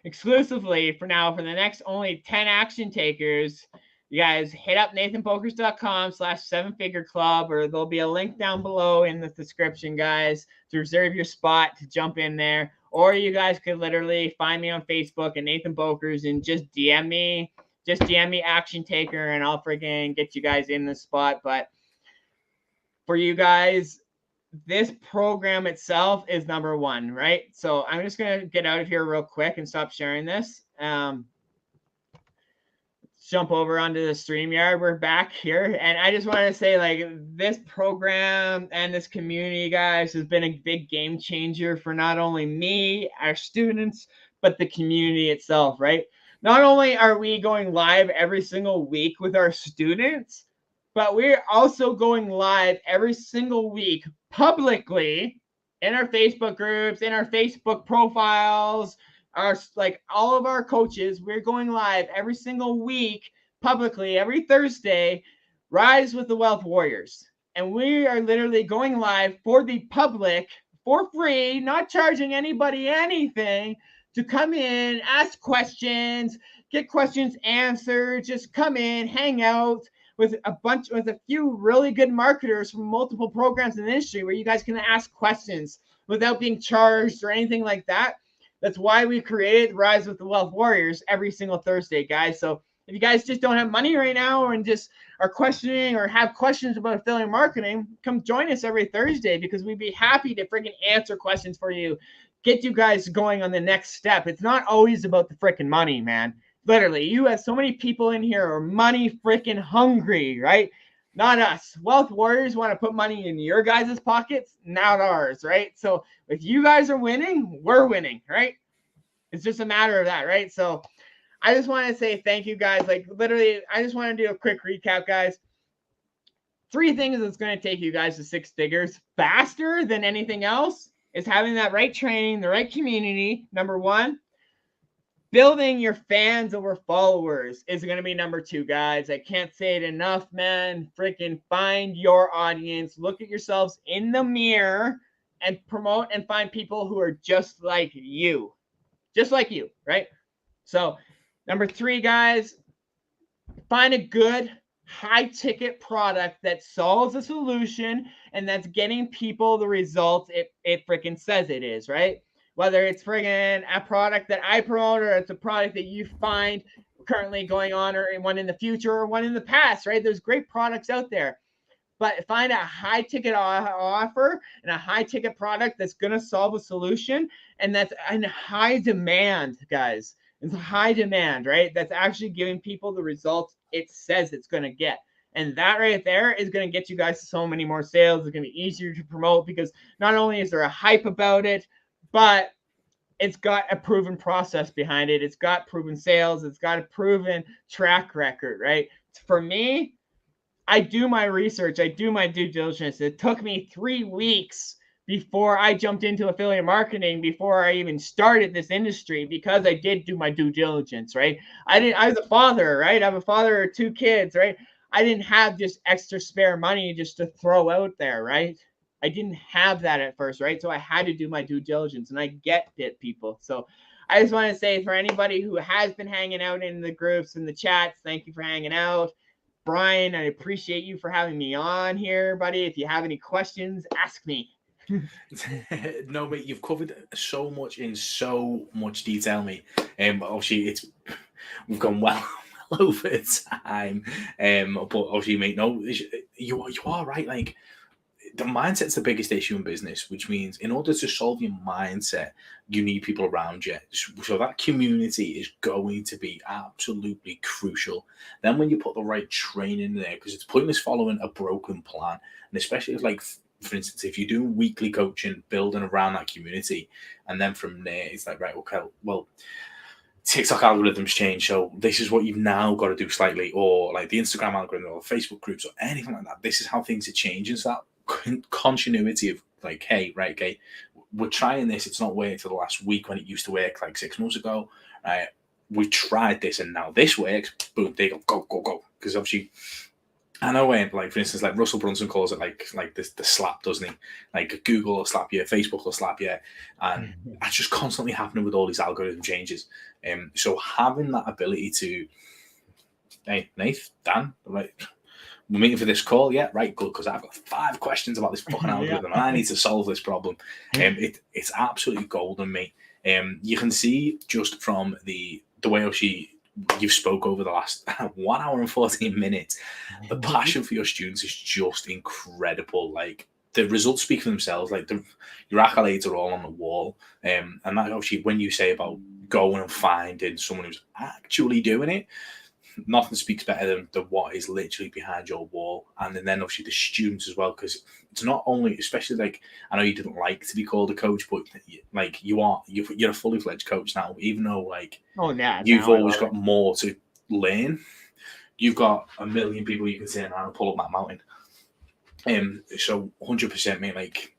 Exclusively for now, for the next only 10 action takers, you guys hit up nathanbokkers.com/7figure-club, or there'll be a link down below in the description, guys, to reserve your spot to jump in there. Or you guys could literally find me on Facebook at Nathan Bokkers and just DM me action taker, and I'll freaking get you guys in the spot. But for you guys, this program itself is number 1, right? So I'm just going to get out of here real quick and stop sharing this. Jump over onto the StreamYard. We're back here. And I just want to say, like, this program and this community, guys, has been a big game changer for not only me, our students, but the community itself, right? Not only are we going live every single week with our students, but we're also going live every single week publicly in our Facebook groups, in our Facebook profiles, all of our coaches. We're going live every single week publicly every Thursday. Rise with the Wealth Warriors. And we are literally going live for the public for free, not charging anybody anything, to come in, ask questions, get questions answered, just come in, hang out with a few really good marketers from multiple programs in the industry where you guys can ask questions without being charged or anything like that. That's why we created Rise with the Wealth Warriors every single Thursday, guys. So if you guys just don't have money right now and just are questioning or have questions about affiliate marketing, come join us every Thursday, because we'd be happy to freaking answer questions for you, get you guys going on the next step. It's not always about the freaking money, man. Literally, you have so many people in here who are money freaking hungry, right? not us. Wealth warriors want to put money in your guys' pockets, not ours, right? So if you guys are winning, we're winning, right? It's just a matter of that, right? So I just want to say thank you guys. Like literally, I just want to do a quick recap, guys. 3 things that's going to take you guys to 6 figures faster than anything else is having that right training, the right community, number 1. Building your fans over followers is going to be number 2, guys. I can't say it enough, man. Freaking find your audience. Look at yourselves in the mirror and promote and find people who are just like you. Just like you, right? So, number 3, guys, find a good high ticket product that solves a solution and that's getting people the results it freaking says it is, right? Whether it's friggin' a product that I promote or it's a product that you find currently going on or one in the future or one in the past, right? There's great products out there. But find a high ticket offer and a high ticket product that's going to solve a solution and that's in high demand, guys. It's high demand, right? That's actually giving people the results it says it's going to get. And that right there is going to get you guys so many more sales. It's going to be easier to promote because not only is there a hype about it, but it's got a proven process behind it. It's got proven sales. It's got a proven track record, right? For me, I do my research. I do my due diligence. It took me 3 weeks before I jumped into affiliate marketing, before I even started this industry, because I did do my due diligence, right? I was a father, right? I'm a father of 2 kids, right? I didn't have just extra spare money just to throw out there, right? I didn't have that at first, right? So I had to do my due diligence, and I get it, people. So I just want to say, for anybody who has been hanging out in the groups and the chats, thank you for hanging out. Brian, I appreciate you for having me on here, buddy. If you have any questions, ask me. No, mate, you've covered so much in so much detail, mate. Obviously, we've gone well over time. But obviously, mate, no, you are right. Like, the mindset's the biggest issue in business, which means in order to solve your mindset, you need people around you. So that community is going to be absolutely crucial. Then when you put the right training there, because it's pointless following a broken plan, and especially if, like, for instance, if you do weekly coaching, building around that community, and then from there, it's like, right, okay, well, TikTok algorithms change, so this is what you've now got to do slightly, or like the Instagram algorithm or Facebook groups or anything like that. This is how things are changing. So that continuity of like, hey, right, okay, we're trying this. It's not working for the last week when it used to work like 6 months ago. Right, we tried this and now this works. Boom, they go. Because obviously, I know when, like, for instance, like Russell Brunson calls it like this, the slap, doesn't he? Like Google will slap you, Facebook will slap you, and that's just constantly happening with all these algorithm changes. So having that ability to, hey, Nath, Dan, right, we're meeting for this call, yeah, right, good, because I've got 5 questions about this fucking algorithm, and I need to solve this problem. It's absolutely golden, mate. You can see just from the way you've spoke over the last 1 hour and 14 minutes, the passion for your students is just incredible. Like, the results speak for themselves. Like, your accolades are all on the wall. And that, obviously, when you say about going and finding someone who's actually doing it, nothing speaks better than what is literally behind your wall. And then obviously the students as well, because it's not only, especially, like, I know you didn't like to be called a coach, but like you're a fully fledged coach now, even though, like, you've always got more to learn. You've got a million people you can sit down and pull up that mountain. So 100%, mate, like,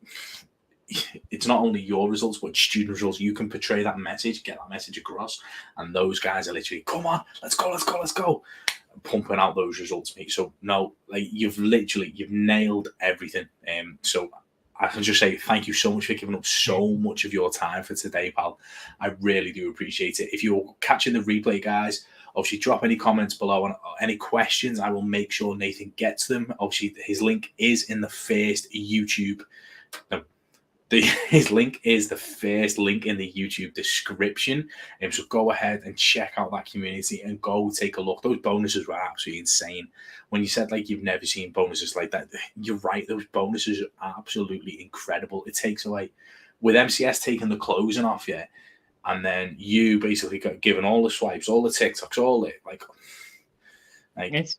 it's not only your results, but student results. You can portray that message, get that message across, and those guys are literally, come on, let's go, pumping out those results, mate. So no, like, you've nailed everything. So I can just say thank you so much for giving up so much of your time for today, pal. I really do appreciate it. If you're catching the replay, guys, obviously drop any comments below and any questions. I will make sure Nathan gets them. Obviously, his link is in the first YouTube. No, his link is the first link in the YouTube description. So go ahead and check out that community and go take a look. Those bonuses were absolutely insane. When you said, like, you've never seen bonuses like that, you're right. Those bonuses are absolutely incredible. It takes away, with MCS taking the closing off you, and then you basically got given all the swipes, all the TikToks, all it, like, Like,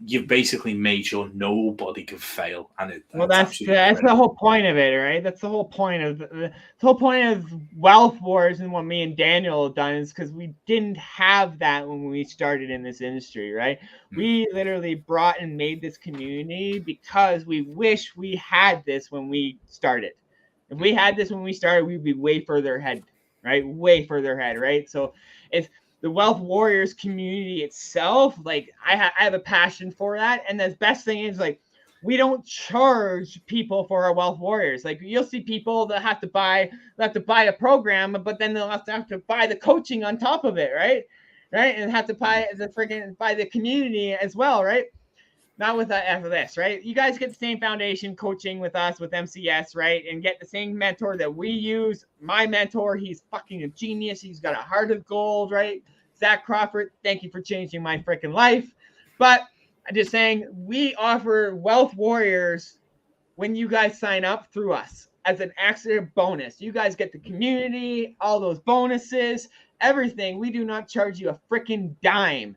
you've basically made sure nobody can fail, and that's the whole point of it, right? That's the whole point of the whole point of Wealth Wars, and what me and Daniel have done is because we didn't have that when we started in this industry, right? We literally brought and made this community because we wish we had this when we started. If we had this when we started, we'd be way further ahead, right? Way further ahead, right? So if the Wealth Warriors community itself, like I have a passion for that, and the best thing is, like, we don't charge people for our Wealth Warriors. Like, you'll see people that have to buy a program, but then they'll have to buy the coaching on top of it, right? And have to buy the community as well, right? Not with after this, right? You guys get the same foundation coaching with us with MCS, right? And get the same mentor that we use. My mentor, he's fucking a genius. He's got a heart of gold, right? Zach Crawford, thank you for changing my freaking life. But I'm just saying, we offer Wealth Warriors when you guys sign up through us as an extra bonus. You guys get the community, all those bonuses, everything. We do not charge you a freaking dime.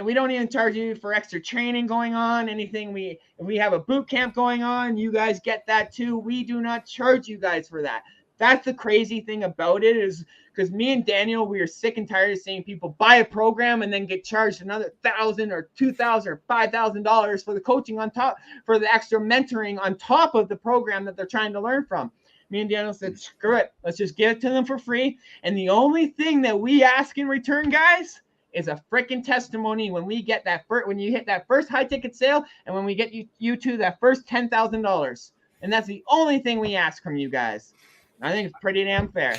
We don't even charge you for extra training going on, anything. If we have a boot camp going on, you guys get that too. We do not charge you guys for that. That's the crazy thing about it, is because me and Daniel, we are sick and tired of seeing people buy a program and then get charged another $1,000 or $2,000 or $5,000 for the coaching on top, for the extra mentoring on top of the program that they're trying to learn from. Me and Daniel said, screw it. Let's just give it to them for free. And the only thing that we ask in return, guys, is a freaking testimony when we get when you hit that first high ticket sale, and when we get you to that first $10,000. And that's the only thing we ask from you guys. I think it's pretty damn fair.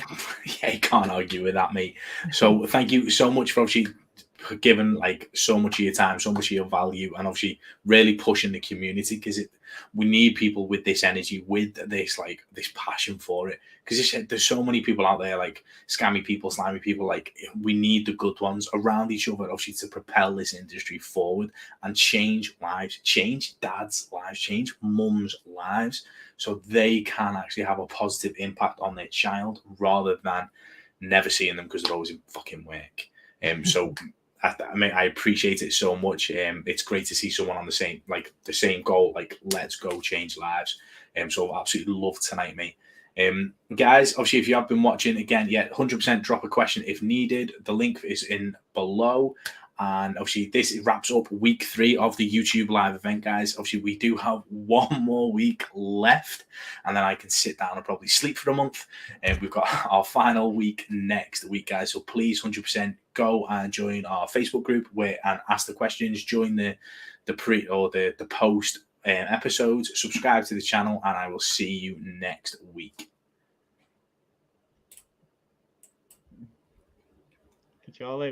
Yeah, you can't argue with that, mate. So thank you so much for obviously giving like so much of your time, so much of your value, and obviously really pushing the community, because we need people with this energy, with this passion for it. Because there's so many people out there, like scammy people, slimy people. Like, we need the good ones around each other, obviously, to propel this industry forward and change lives, change dads' lives, change mums' lives, so they can actually have a positive impact on their child, rather than never seeing them because they're always in fucking work. So I appreciate it so much. It's great to see someone on the same goal. Like, let's go change lives. So absolutely love tonight, mate. Guys, obviously, if you have been watching again, 100% drop a question if needed. The link is in below. And obviously, this wraps up week 3 of the YouTube live event, guys. Obviously, we do have one more week left, and then I can sit down and probably sleep for a month. And we've got our final week next week, guys. So please, 100% go and join our Facebook group and ask the questions. Join the post episodes. Subscribe to the channel, and I will see you next week. Catch y'all later.